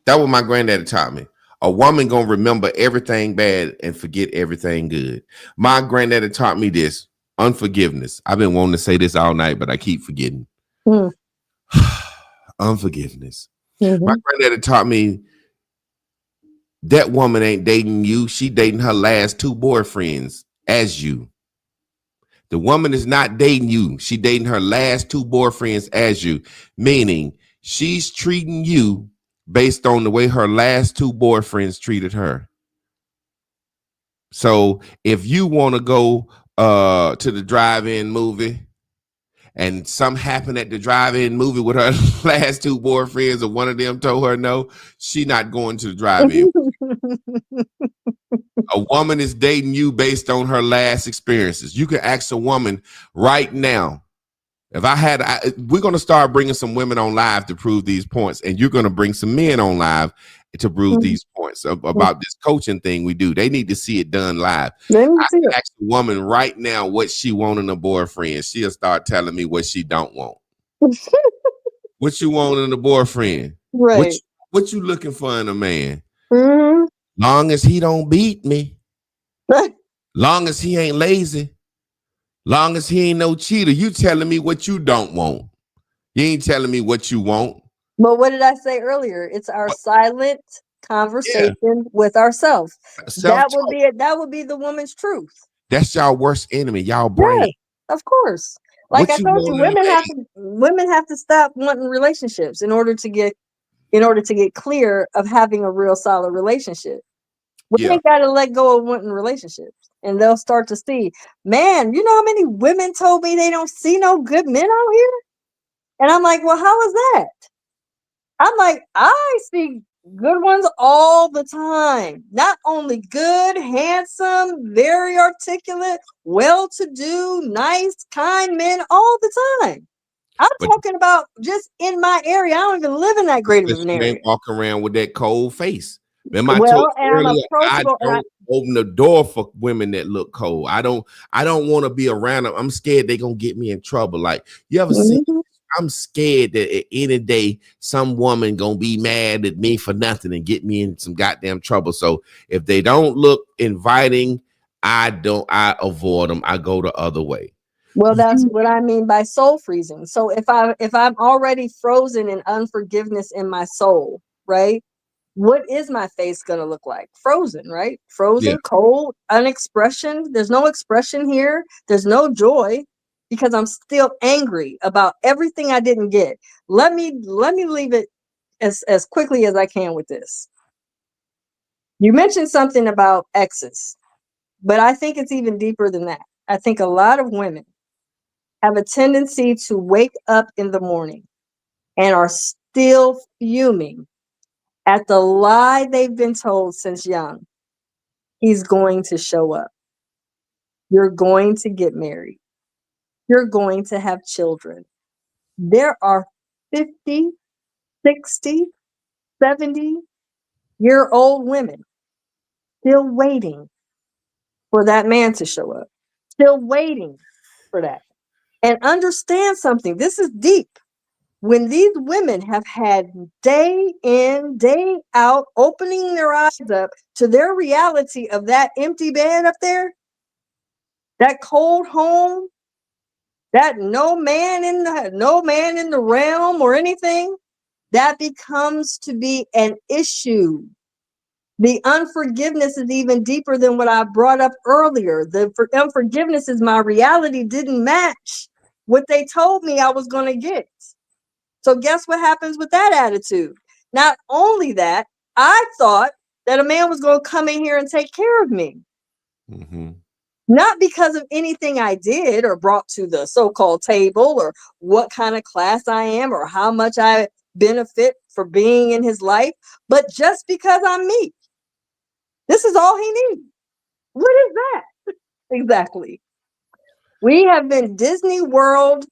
That what my granddaddy taught me. A woman gonna remember everything bad and forget everything good. My granddaddy taught me this: unforgiveness. I've been wanting to say this all night, but I keep forgetting. Mm. Unforgiveness. Mm-hmm. My granddaddy taught me that woman ain't dating you. She dating her last 2 boyfriends as you. The woman is not dating you. She dating her last 2 boyfriends as you, meaning she's treating you based on the way her last 2 boyfriends treated her. So if you want to go to the drive-in movie and something happened at the drive-in movie with her last 2 boyfriends, or one of them told her no, she not going to the drive-in. A woman is dating you based on her last experiences. You can ask a woman right now. If we're going to start bringing some women on live to prove these points, and you're going to bring some men on live to prove these points about this coaching thing we do. They need to see it done live. I can ask a woman right now what she want in a boyfriend. She'll start telling me what she don't want. What you want in a boyfriend? Right. What you looking for in a man? Mm-hmm. Long as he don't beat me. Long as he ain't lazy. Long as he ain't no cheater. You telling me what you don't want. You ain't telling me what you want. But what did I say earlier? It's our silent conversation with ourselves. That would be the woman's truth. That's y'all worst enemy, y'all brain. Yeah, of course. Like I told you, women have to stop wanting relationships in order to get clear of having a real solid relationship. Women got to let go of wanting relationships, and they'll start to see, man, you know how many women told me they don't see no good men out here? And I'm like, well, how is that? I'm like, I see good ones all the time. Not only good, handsome, very articulate, well-to-do, nice, kind men all the time. I'm talking about just in my area. I don't even live in that great of an area. You ain't walking around with that cold face. Remember, I'm approachable. I don't open the door for women that look cold. I don't want to be around them. I'm scared they're gonna get me in trouble. Like, you ever see? I'm scared that at any day some woman gonna be mad at me for nothing and get me in some goddamn trouble. So if they don't look inviting, I avoid them. I go the other way. Well, that's what I mean by soul freezing. So if I'm already frozen in unforgiveness in my soul, right? What is my face going to look like? Frozen, right? Frozen, cold, unexpression. There's no expression here. There's no joy because I'm still angry about everything I didn't get. Let me leave it as quickly as I can with this. You mentioned something about exes, but I think it's even deeper than that. I think a lot of women have a tendency to wake up in the morning and are still fuming at the lie they've been told since young. He's going to show up. You're going to get married. You're going to have children. There are 50, 60, 70-year-old women still waiting for that man to show up. Still waiting for that. And understand something. This is deep. When these women have had day in, day out, opening their eyes up to their reality of that empty bed up there, that cold home, that no man in the realm or anything, that becomes to be an issue. The unforgiveness is even deeper than what I brought up earlier. The unforgiveness is my reality didn't match what they told me I was going to get. So guess what happens with that attitude? Not only that, I thought that a man was going to come in here and take care of me. Mm-hmm. Not because of anything I did or brought to the so-called table or what kind of class I am or how much I benefit for being in his life, but just because I'm me. This is all he needs. What is that? Exactly. We have been Disney World.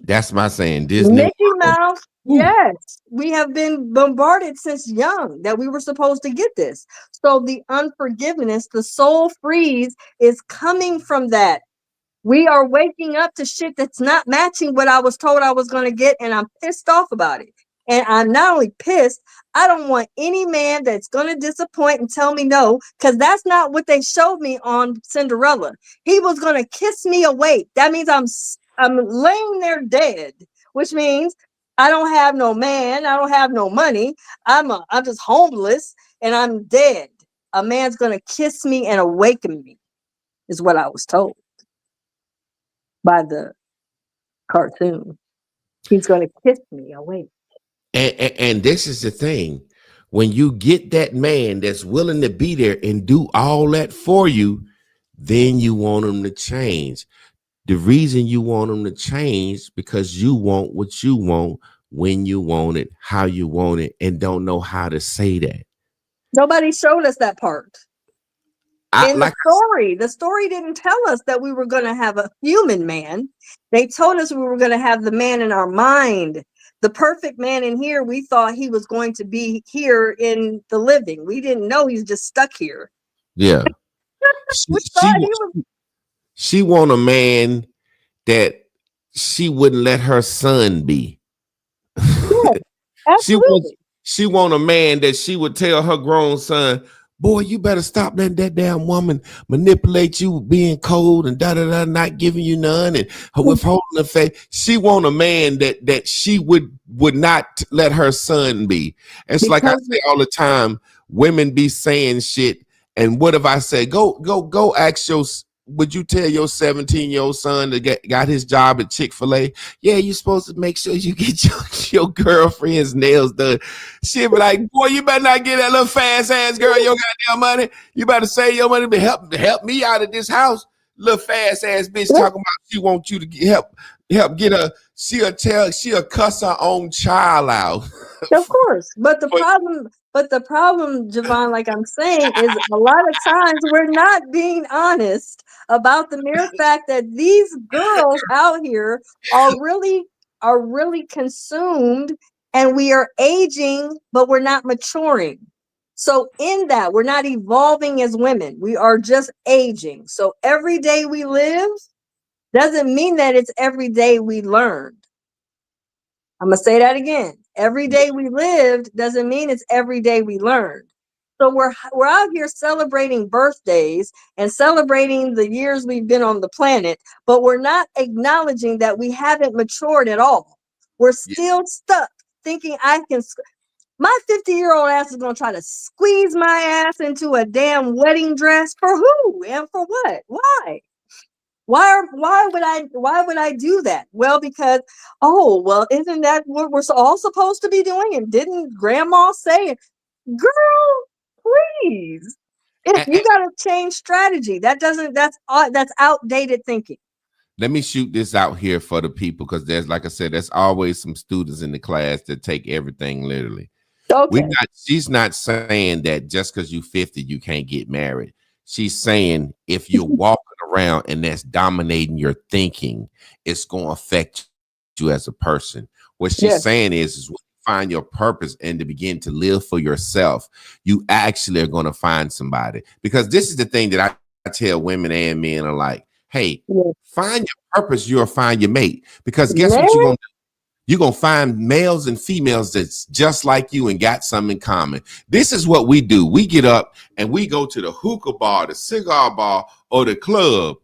That's my saying. Disney Mickey World. Mouse Yes, we have been bombarded since young that we were supposed to get this. So the unforgiveness, the soul freeze is coming from that. We are waking up to shit that's not matching what I was told I was going to get, and I'm pissed off about it. And I'm not only pissed, I don't want any man that's going to disappoint and tell me no, because that's not what they showed me on Cinderella. He was going to kiss me awake. That means I'm laying there dead, which means I don't have no man, I don't have no money. I'm just homeless and I'm dead. A man's going to kiss me and awaken me, is what I was told by the cartoon. He's going to kiss me awake. And this is the thing. When you get that man that's willing to be there and do all that for you, then you want him to change. The reason you want him to change because you want what you want, when you want it, how you want it, and don't know how to say that. Nobody showed us that part. In the story didn't tell us that we were going to have a human man. They told us we were going to have the man in our mind. The perfect man in here, we thought he was going to be here in the living. We didn't know he's just stuck here. Yeah. She want a man that she wouldn't let her son be. Yeah, absolutely. She want a man that she would tell her grown son, boy, you better stop letting that damn woman manipulate you, being cold and not giving you none and withholding the faith. She want a man that she would not let her son be. It's like I say all the time, women be saying shit. And what if I say, go ask would you tell your 17-year-old son to got his job at Chick-fil-A? Yeah, you're supposed to make sure you get your girlfriend's nails done. She'll be like, boy, you better not get that little fast ass girl your goddamn money. You better save your money to help me out of this house. Little fast ass bitch talking about she wants you to help get her. She'll cuss her own child out. Of course. But the problem, Javon, like I'm saying, is a lot of times we're not being honest about the mere fact that these girls out here are really consumed, and we are aging, but we're not maturing. So in that, we're not evolving as women. We are just aging. So every day we live doesn't mean that it's every day we learned. I'm going to say that again. Every day we lived doesn't mean it's every day we learned. So we're out here celebrating birthdays and celebrating the years we've been on the planet, but we're not acknowledging that we haven't matured at all. We're still stuck thinking my 50-year-old ass is going to try to squeeze my ass into a damn wedding dress for who and for what? Why? Why would I do that? Well, because isn't that what we're all supposed to be doing? And didn't grandma say it? Girl, please. If you got to change strategy, that's outdated thinking. Let me shoot this out here for the people, because there's, like I said, there's always some students in the class that take everything literally. Okay. She's not saying that just because you're 50, you can't get married. She's saying if you're walking around and that's dominating your thinking, it's going to affect you as a person. What she's saying is when you find your purpose and to begin to live for yourself, you actually are going to find somebody. Because this is the thing that I tell women and men alike. Hey, find your purpose, you'll find your mate. Because guess what you're going to do? You're going to find males and females that's just like you and got something in common. This is what we do. We get up and we go to the hookah bar, the cigar bar, or the club.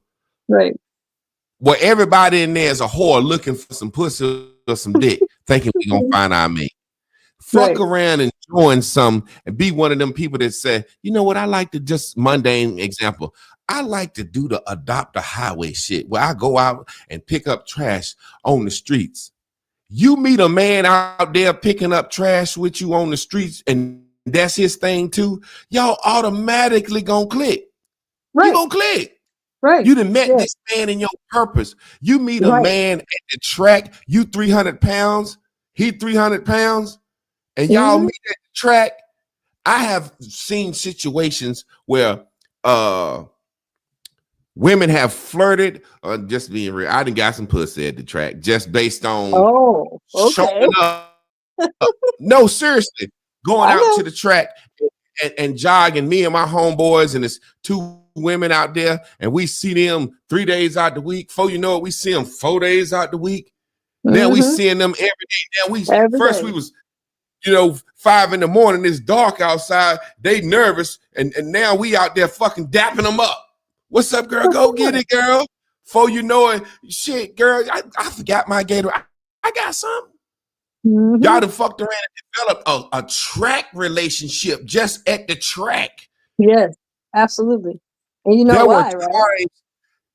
Right. Where everybody in there is a whore looking for some pussy or some dick, thinking we're going to find our mate. Fuck around and join some and be one of them people that say, you know what, I like to just mundane example. I like to do the adopt a highway shit where I go out and pick up trash on the streets. You meet a man out there picking up trash with you on the streets and that's his thing too, y'all automatically gonna click. Right. You gonna click. Right. You done met this man in your purpose. You meet a man at the track, you 300 pounds, he 300 pounds, and y'all meet at the track. I have seen situations where women have flirted, or just being real. I done got some pussy at the track just based on showing up No, seriously, going I out to know. the track and jogging, me and my homeboys, and there's 2 women out there, and we see them 3 days out the week. Before you know it, we see them 4 days out the week. Now we Mm-hmm. seeing them every day. Now Every first day. we was 5 in the morning, it's dark outside. They nervous, and now we out there fucking dapping them up. What's up, girl? Go get it, girl. Before you know it, shit, girl, I forgot my gator. I got something. Mm-hmm. Y'all done fucked around and developed a track relationship just at the track. Yes, absolutely. And you know There were why, right?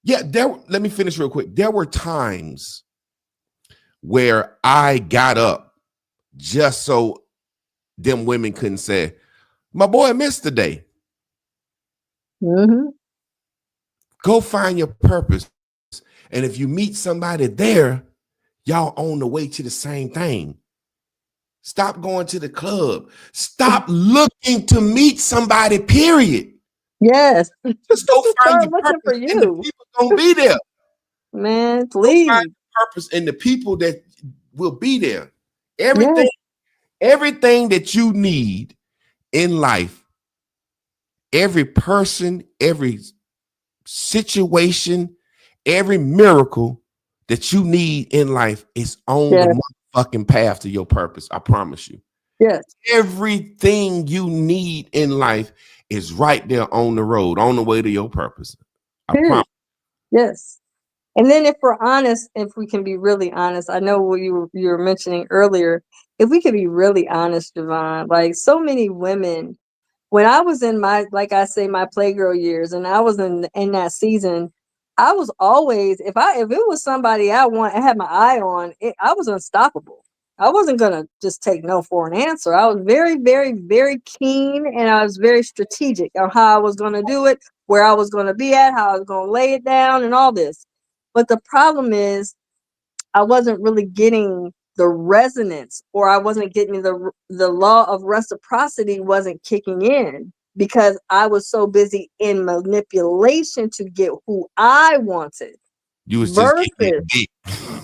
times, let me finish real quick. There were times where I got up just so them women couldn't say, my boy missed the day. Mm-hmm. Go find your purpose. And if you meet somebody there, y'all on the way to the same thing. Stop going to the club. Stop looking to meet somebody, period. Yes. Just go find Start your looking for purpose, and the you. people gonna be there. Man, Go please. find your purpose, and the people that will be there. Yes. Everything that you need in life, every person, every situation, every miracle that you need in life is on the motherfucking path to your purpose. I promise you. Yes. Everything you need in life is right there on the road, on the way to your purpose. I promise. Yes. And then if we're honest, if we can be really honest, I know what you were mentioning earlier, if we could be really honest, Javon, like so many women, when I was in my, like I say, my playgirl years, and I was in that season, I was always, if it was somebody I had my eye on, I was unstoppable. I wasn't gonna just take no for an answer. I was very, very, very keen, and I was very strategic on how I was gonna do it, where I was gonna be at, how I was gonna lay it down, and all this. But the problem is, I wasn't really getting the resonance, or I wasn't getting the law of reciprocity wasn't kicking in because I was so busy in manipulation to get who I wanted. You was just Versus, getting that dick.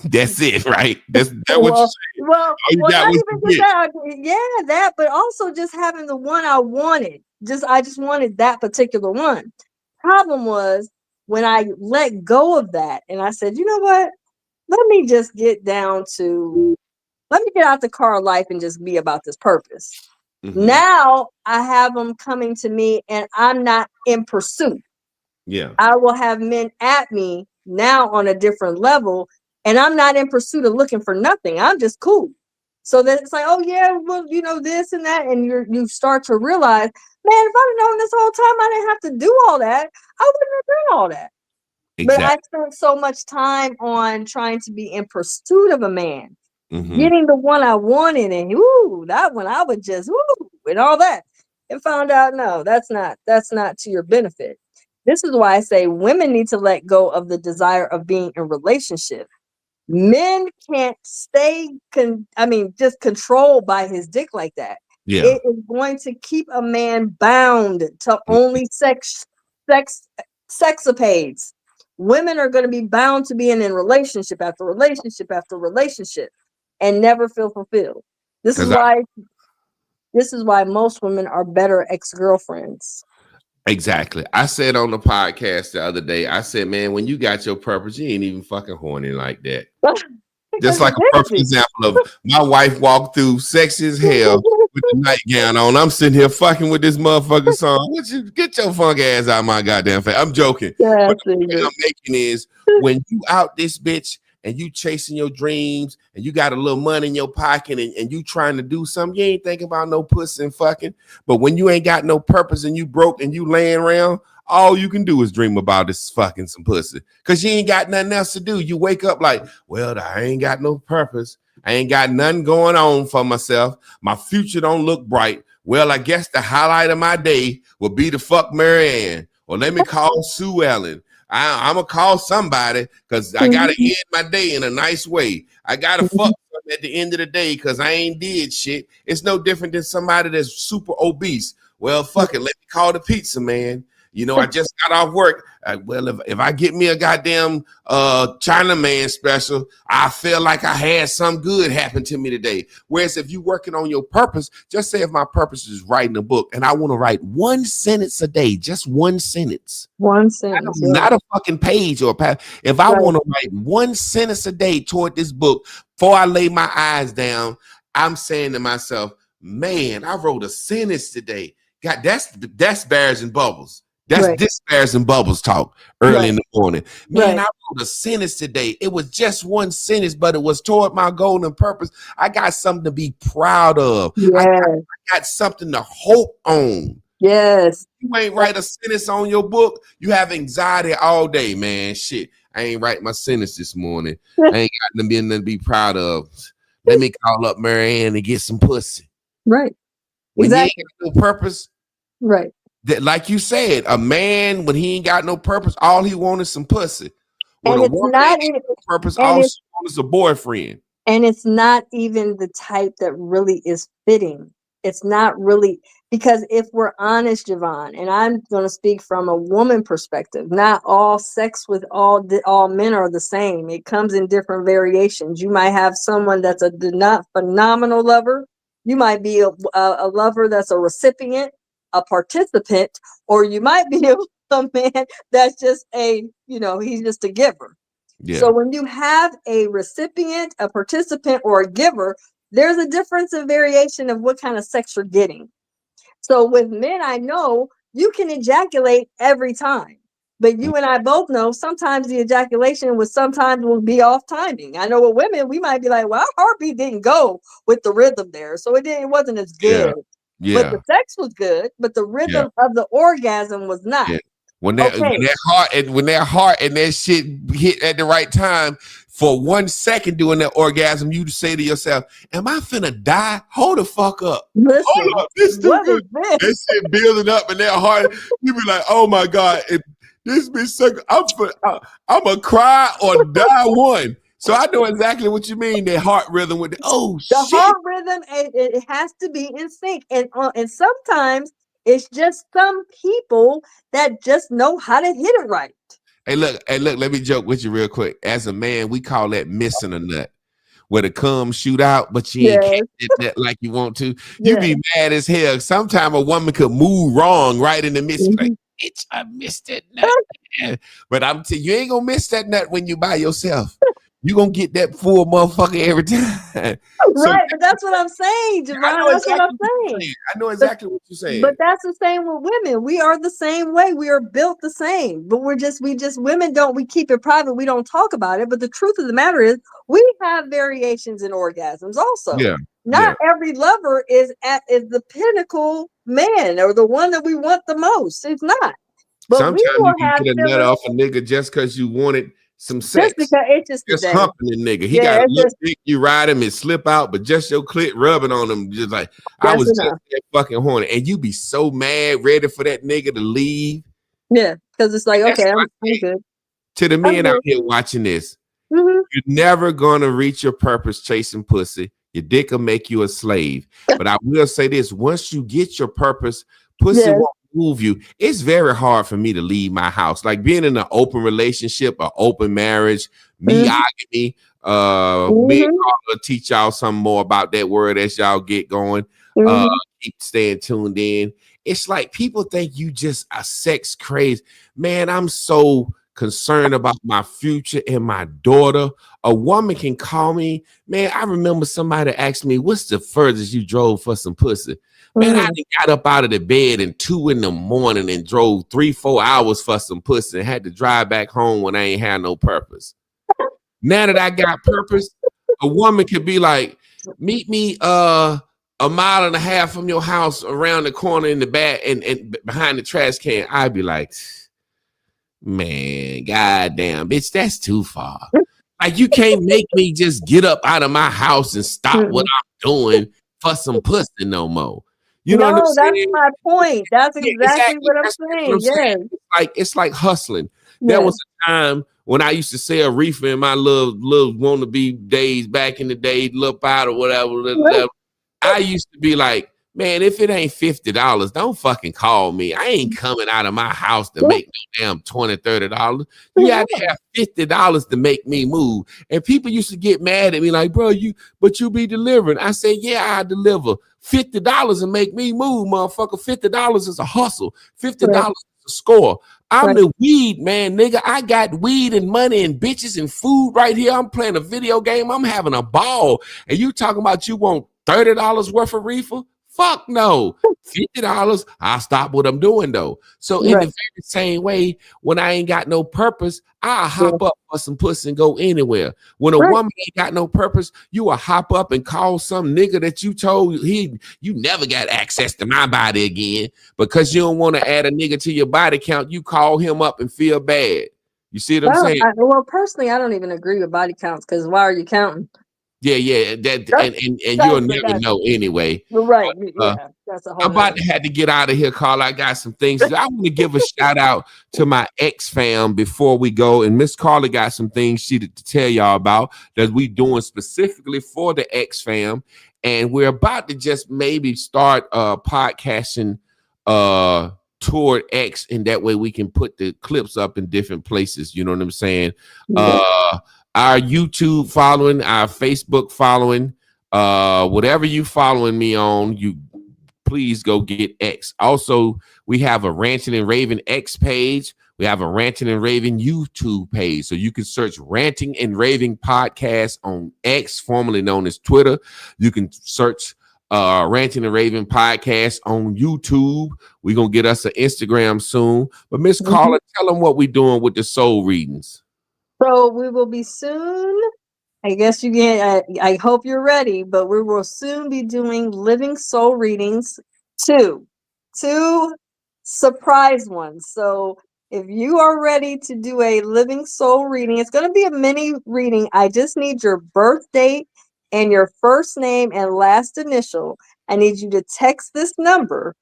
That's it, right? That's what you well, said. well, All you well, got not was even the just dick. that. Yeah, that, but also just having the one I wanted. I just wanted that particular one. Problem was when I let go of that and I said, you know what? Let me just get down to, let me get out the car of life and just be about this purpose. Mhm. Now I have them coming to me and I'm not in pursuit. Yeah. I will have men at me now on a different level, and I'm not in pursuit of looking for nothing. I'm just cool. So then it's like, oh yeah, well, this and that, and you start to realize, man, if I'd have known this whole time I didn't have to do all that, I wouldn't have done all that. But I Exactly. spent so much time on trying to be in pursuit of a man, Mhm. getting the one I wanted, and that one I would just and all that, and found out no, that's not to your benefit. This is why I say women need to let go of the desire of being in relationship. Men can't stay just controlled by his dick like that. Yeah. It is going to keep a man bound to only sexapades. Women are going to be bound to being in relationship after relationship after relationship and never feel fulfilled. This is why most women are better ex-girlfriends. Exactly. I said on the podcast the other day, I said, man, when you got your purpose, you ain't even fucking horny like that. Just like a perfect example of my wife walked through sexy as hell with the nightgown on. I'm sitting here fucking with this motherfucking song. Get your funk ass out of my goddamn face. I'm joking. Yeah, But the point I'm making is when you out this bitch and you chasing your dreams and you got a little money in your pocket and you trying to do something, you ain't thinking about no pussy and fucking. But when you ain't got no purpose and you broke and you laying around, all you can do is dream about is fucking some pussy because you ain't got nothing else to do. You wake up like, well, I ain't got no purpose. I ain't got nothing going on for myself. My future don't look bright. Well, I guess the highlight of my day will be to fuck Marianne, or let me call Sue Ellen. I'm going to call somebody because I got to end my day in a nice way. I got to fuck at the end of the day because I ain't did shit. It's no different than somebody that's super obese. Well, fuck it. Let me call the pizza man. You know, I just got off work. Well, if I get me a goddamn Chinaman special, I feel like I had some good happen to me today. Whereas if you're working on your purpose, just say if my purpose is writing a book and I want to write one sentence a day, just one sentence. One sentence. Not a fucking page or a page. If I want to write one sentence a day toward this book, before I lay my eyes down, I'm saying to myself, man, I wrote a sentence today. God, that's Bears and Bubbles. That's this Bears and Bubbles talk early in the morning. Man, I wrote a sentence today. It was just one sentence, but it was toward my goal and purpose. I got something to be proud of. I got something to hope on. Yes. You ain't write a sentence on your book, you have anxiety all day, man. Shit, I ain't write my sentence this morning. I ain't got nothing to be proud of. Let me call up Mary Ann and get some pussy. Right. When you ain't got no purpose. Right. That, like you said, a man, when he ain't got no purpose, all he wants is some pussy. When and a it's woman not ain't got no purpose, all she wants is a boyfriend. And it's not even the type that really is fitting. It's not really, because if we're honest, Javon, and I'm going to speak from a woman perspective, not all sex with all men are the same. It comes in different variations. You might have someone that's a phenomenal lover. You might be a lover that's a recipient, a participant, or you might be a man that's just he's just a giver. Yeah. So when you have a recipient, a participant, or a giver, there's a difference in variation of what kind of sex you're getting. So with men, I know you can ejaculate every time. But you and I both know sometimes the ejaculation will be off timing. I know with women, we might be like, well, our heartbeat didn't go with the rhythm there. So it wasn't as good. Yeah. But the sex was good, but the rhythm of the orgasm was not. Yeah. When that heart and that shit hit at the right time, for 1 second during that orgasm, you say to yourself, am I finna die? Hold the fuck up. Listen, hold up. This that shit building up in that heart. You be like, oh my God, this bitch suck. I'm a cry or die one. So I know exactly what you mean. That heart rhythm with the shit. Heart rhythm, it has to be in sync. And sometimes it's just some people that just know how to hit it right. Hey, look, let me joke with you real quick. As a man, we call that missing a nut. Where the cum shoot out, but you ain't catch it that like you want to. You be mad as hell. Sometimes a woman could move wrong right in the midst. Mm-hmm. Like, bitch, I missed that nut. But I'm telling you, ain't gonna miss that nut when you by yourself. You gonna get that full motherfucker every time. Right, but that's what I'm saying, Javon. That's what I'm saying. I know exactly what you're saying. But that's the same with women. We are the same way. We are built the same. But women we keep it private. We don't talk about it. But the truth of the matter is we have variations in orgasms also. Yeah. Not every lover is the pinnacle man or the one that we want the most. It's not. But sometimes you can get a nut off a nigga just because you wanted some sex. Just because it's just humping the nigga. He got a little dick, you ride him and slip out, but just your clit rubbing on him, just like I was just that fucking horny. And you be so mad, ready for that nigga to leave. Yeah, because it's like, okay, I'm good. To the men out here watching this, you're never gonna reach your purpose chasing pussy. Your dick will make you a slave. But I will say this: once you get your purpose, pussy won't move you. It's very hard for me to leave my house. Like being in an open relationship, an open marriage, me, me and Carla teach y'all some more about that word as y'all get going. Keep staying tuned in. It's like people think you just a sex crazy. Man, I'm so concerned about my future and my daughter. A woman can call me. Man, I remember somebody asked me, what's the furthest you drove for some pussy? Man, I got up out of the bed at 2 a.m. and drove 3-4 hours for some pussy and had to drive back home when I ain't had no purpose. Now that I got purpose, a woman could be like, meet me 1.5 miles from your house around the corner in the back and behind the trash can. I'd be like, man, goddamn, bitch, that's too far. Like, you can't make me just get up out of my house and stop what I'm doing for some pussy no more. You know what I'm saying? That's my point. That's exactly what I'm saying. Yeah. It's like hustling. There was a time when I used to sell reefer in my little wannabe days back in the day, little pot or whatever. I used to be like, man, if it ain't $50, don't fucking call me. I ain't coming out of my house to make no damn $20, $30. You got to have $50 to make me move. And people used to get mad at me like, bro, you be delivering. I say, yeah, I deliver. $50 and make me move, motherfucker. $50 is a hustle. $50 is a score. I'm the weed man, nigga. I got weed and money and bitches and food right here. I'm playing a video game. I'm having a ball. And you talking about you want $30 worth of reefer? Fuck no. $50, I'll stop what I'm doing though. So in the very same way, when I ain't got no purpose, I'll hop up for some pussy and go anywhere. When a woman ain't got no purpose, you will hop up and call some nigga that you told you never got access to my body again because you don't want to add a nigga to your body count. You call him up and feel bad. You see what I'm saying? Well, personally, I don't even agree with body counts because why are you counting? Yeah, and you'll never know anyway. Right, that's a whole. I'm about to have to get out of here, Carla. I got some things. I want to give a shout out to my ex fam before we go. And Miss Carla got some things to tell y'all about that we doing specifically for the ex fam. And we're about to just maybe start podcasting toward X, and that way we can put the clips up in different places. You know what I'm saying? Our YouTube following, our Facebook following, whatever you following me on, you please go get X. Also, we have a Ranting and Raving X page. We have a Ranting and Raving YouTube page. So you can search Ranting and Raving Podcast on X, formerly known as Twitter. You can search Ranting and Raving Podcast on YouTube. We're going to get us an Instagram soon. But Miss Carla, tell them what we're doing with the soul readings. So we will be soon. I guess you can. I hope you're ready, but we will soon be doing living soul readings. Two surprise ones. So if you are ready to do a living soul reading, it's going to be a mini reading. I just need your birth date and your first name and last initial. I need you to text this number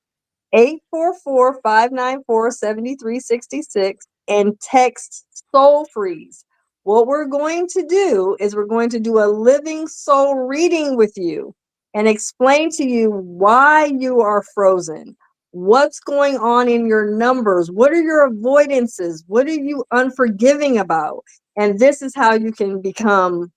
844-594-7366 and text soul freeze. What we're going to do is we're going to do a living soul reading with you and explain to you why you are frozen, what's going on in your numbers, what are your avoidances, what are you unforgiving about, and this is how you can become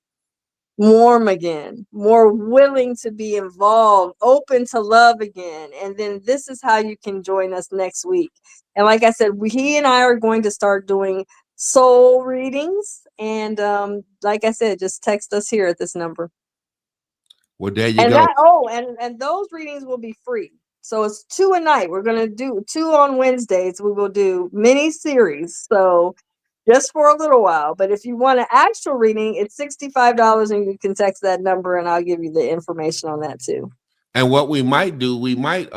warm again, more willing to be involved, open to love again. And then this is how you can join us next week. And like I said, he and I are going to start doing soul readings. And like I said, just text us here at this number. Well, there you go. And those readings will be free. So it's 2 a night. We're going to do 2 on Wednesdays. We will do mini series. So just for a little while. But if you want an actual reading, it's $65 and you can text that number and I'll give you the information on that too. And what we might do, we might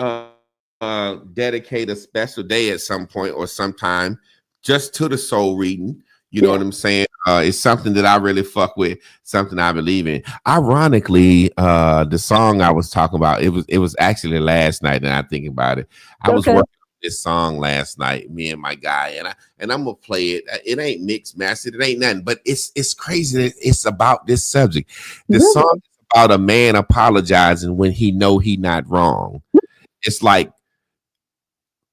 dedicate a special day at some point or sometime just to the soul reading. You know what I'm saying? It's something that I really fuck with, something I believe in. Ironically, the song I was talking about, it was actually last night, and I think about it. I was working this song last night, me and my guy, and I'm gonna play it. It ain't mixed mastered, it ain't nothing, but it's crazy that it's about this subject. The song is about a man apologizing when he know he not wrong. It's like,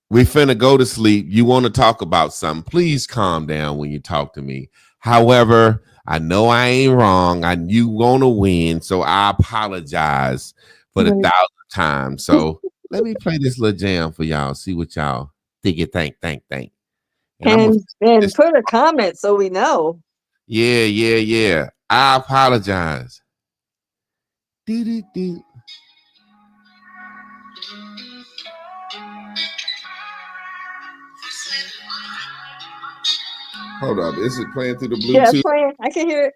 we finna go to sleep. You want to talk about something? Please calm down when you talk to me. However, I know I ain't wrong. You want to win, so I apologize for the 1,000th time. So let me play this little jam for y'all. See what y'all think. And put a comment so we know. Yeah. I apologize. Do. Hold up. Is it playing through the Bluetooth? Yeah, it's playing. I can hear it.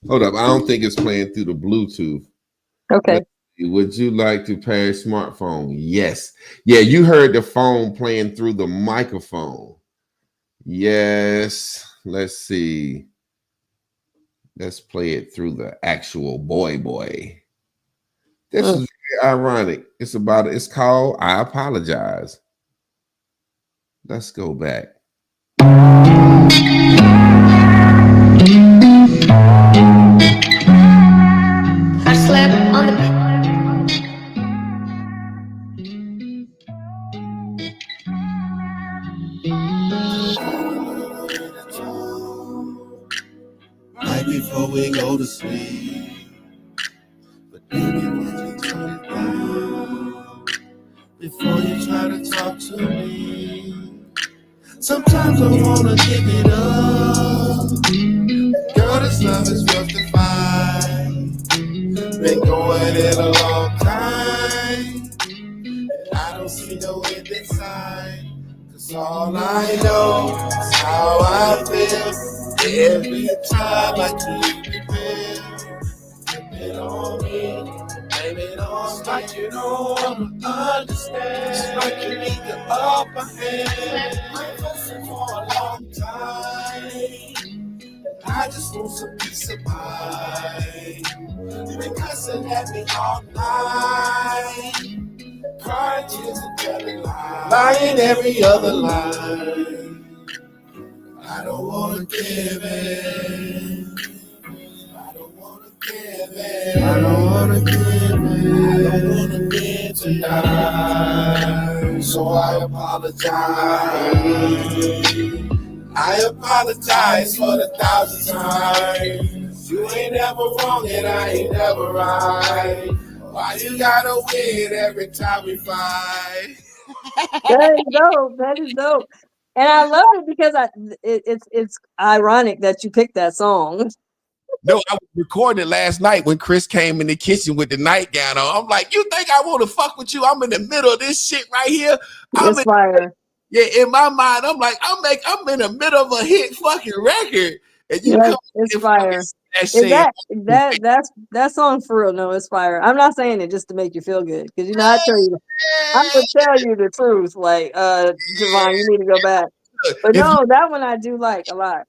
Hold up. I don't think it's playing through the Bluetooth. Okay. Would you like to pair a smartphone? Yes. Yeah, you heard the phone playing through the microphone. Yes. Let's see. Let's play it through the actual boy. This is very ironic. It's called I Apologize. Let's go back. I slept on the Right before we go to sleep, but baby, would you turn it down before you try to talk to me? Sometimes I wanna give it up. Girl, this love is worth the fight. Been going in a long time. I don't see no end in sight. Cause all I know is how I feel. Every time I keep it real. Flip it on me, blame it on me. Like you don't understand. It's like you need the upper hand. I'm hustling for a long time. I just want some peace of mind. You've been cussing at me all night. Crying tears and telling lies. Lying every other line. I don't wanna give in. I don't wanna give in. I don't wanna give in. I don't wanna give tonight. So I apologize. I apologize for the 1,000 times. You ain't ever wrong and I ain't never right. Why you gotta win every time we fight? That is dope. That is dope. And I love it because it's ironic that you picked that song. No, I was recording it last night when Chris came in the kitchen with the nightgown on. I'm like, you think I want to fuck with you? I'm in the middle of this shit right here. It's fire. In my mind, I'm like, I'm in the middle of a hit fucking record, and you come It's and fire. That song for real? No, it's fire. I'm not saying it just to make you feel good because you know I would tell you the truth. Like, Javon, you need to go back. But no, that one I do like a lot.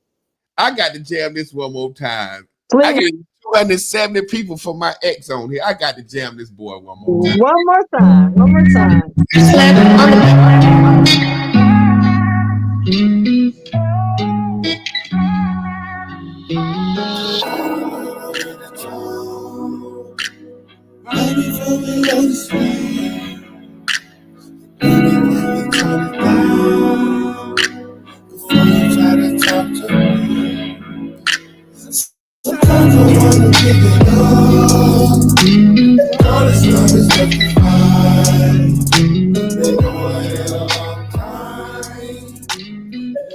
I got to jam this one more time. Please. I got 270 people for my ex on here. I got to jam this boy one more time. One more time. One more time. Right before we go to sleep, baby, let me turn it down before you try to talk to me. Sometimes I wanna give it up. All this love is left to find. Been going in a long time.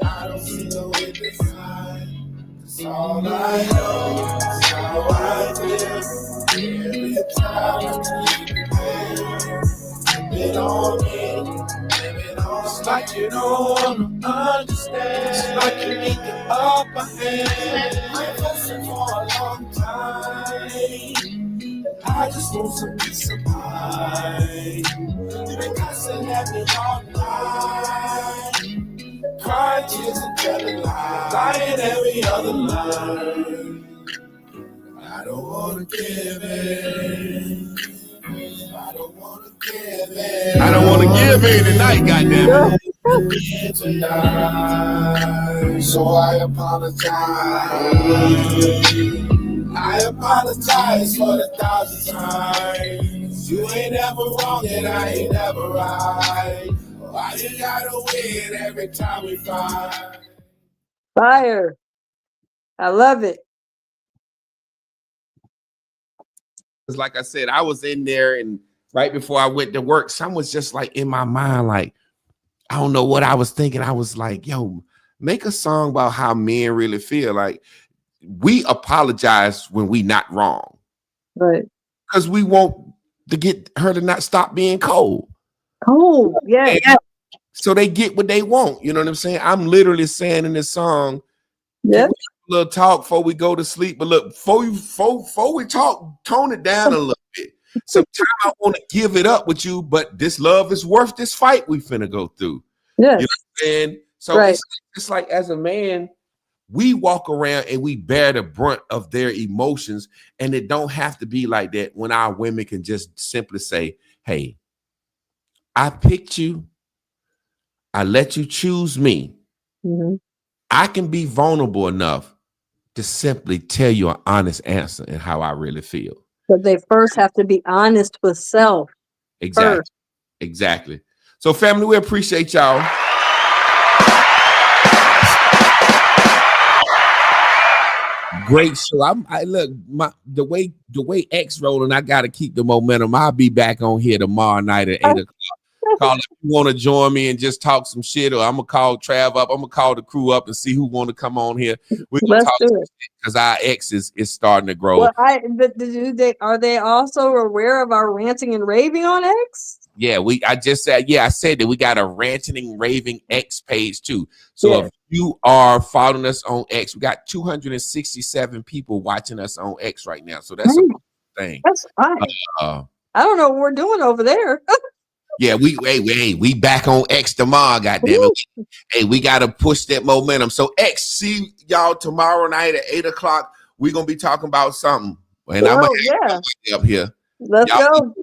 I don't see no way this time. Cause all I know is how I feel. Every time I keep it real. Flip it on me, blame it on. It's like you don't understand. It's like you need the upper hand. I'm hustling for a long time. I just want some peace of mind. You've been cussing at me all night. Crying tears and telling lies. Lying every other line. I don't wanna give in. I don't wanna give in. I don't want to give in tonight, goddamn it. Tonight, so I apologize. I apologize for the 1,000 times. You ain't ever wrong and I ain't never right. Why you gotta win every time we fight? Fire. I love it. Like I said, I was in there, and right before I went to work, someone was just like in my mind, like, I don't know what I was thinking. I was like, yo, make a song about how men really feel. Like, we apologize when we not wrong. Right. Because we want to get her to not stop being cold. Cold, yeah. So they get what they want. You know what I'm saying? I'm literally saying in this song, yeah, a little talk before we go to sleep. But look, before we talk, tone it down a little bit. Sometimes I want to give it up with you, but this love is worth this fight we finna go through. Yes. You know what I'm saying? So right. it's like as a man, we walk around and we bear the brunt of their emotions, and it don't have to be like that when our women can just simply say, hey, I picked you. I let you choose me. Mm-hmm. I can be vulnerable enough to simply tell you an honest answer and how I really feel. But they first have to be honest with self. Exactly. First. Exactly. So family, we appreciate y'all. Great show. I look the way X rolling. I got to keep the momentum. I'll be back on here tomorrow night at 8:00. Carla, if you want to join me and just talk some shit, or I'm gonna call Trav up. I'm gonna call the crew up and see who want to come on here. We're gonna Let's talk do it. because our X is starting to grow. Well, are they also aware of our ranting and raving on X? Yeah, I just said, I said that we got a Ranting and Raving X page too. So if you are following us on X, we got 267 people watching us on X right now. So that's a thing. That's fine. I don't know what we're doing over there. Yeah, we back on X tomorrow, goddamn it. Hey, we gotta push that momentum. So X, see y'all tomorrow night at 8:00. We're gonna be talking about something. And I'm gonna have up here. Let's Y'all go.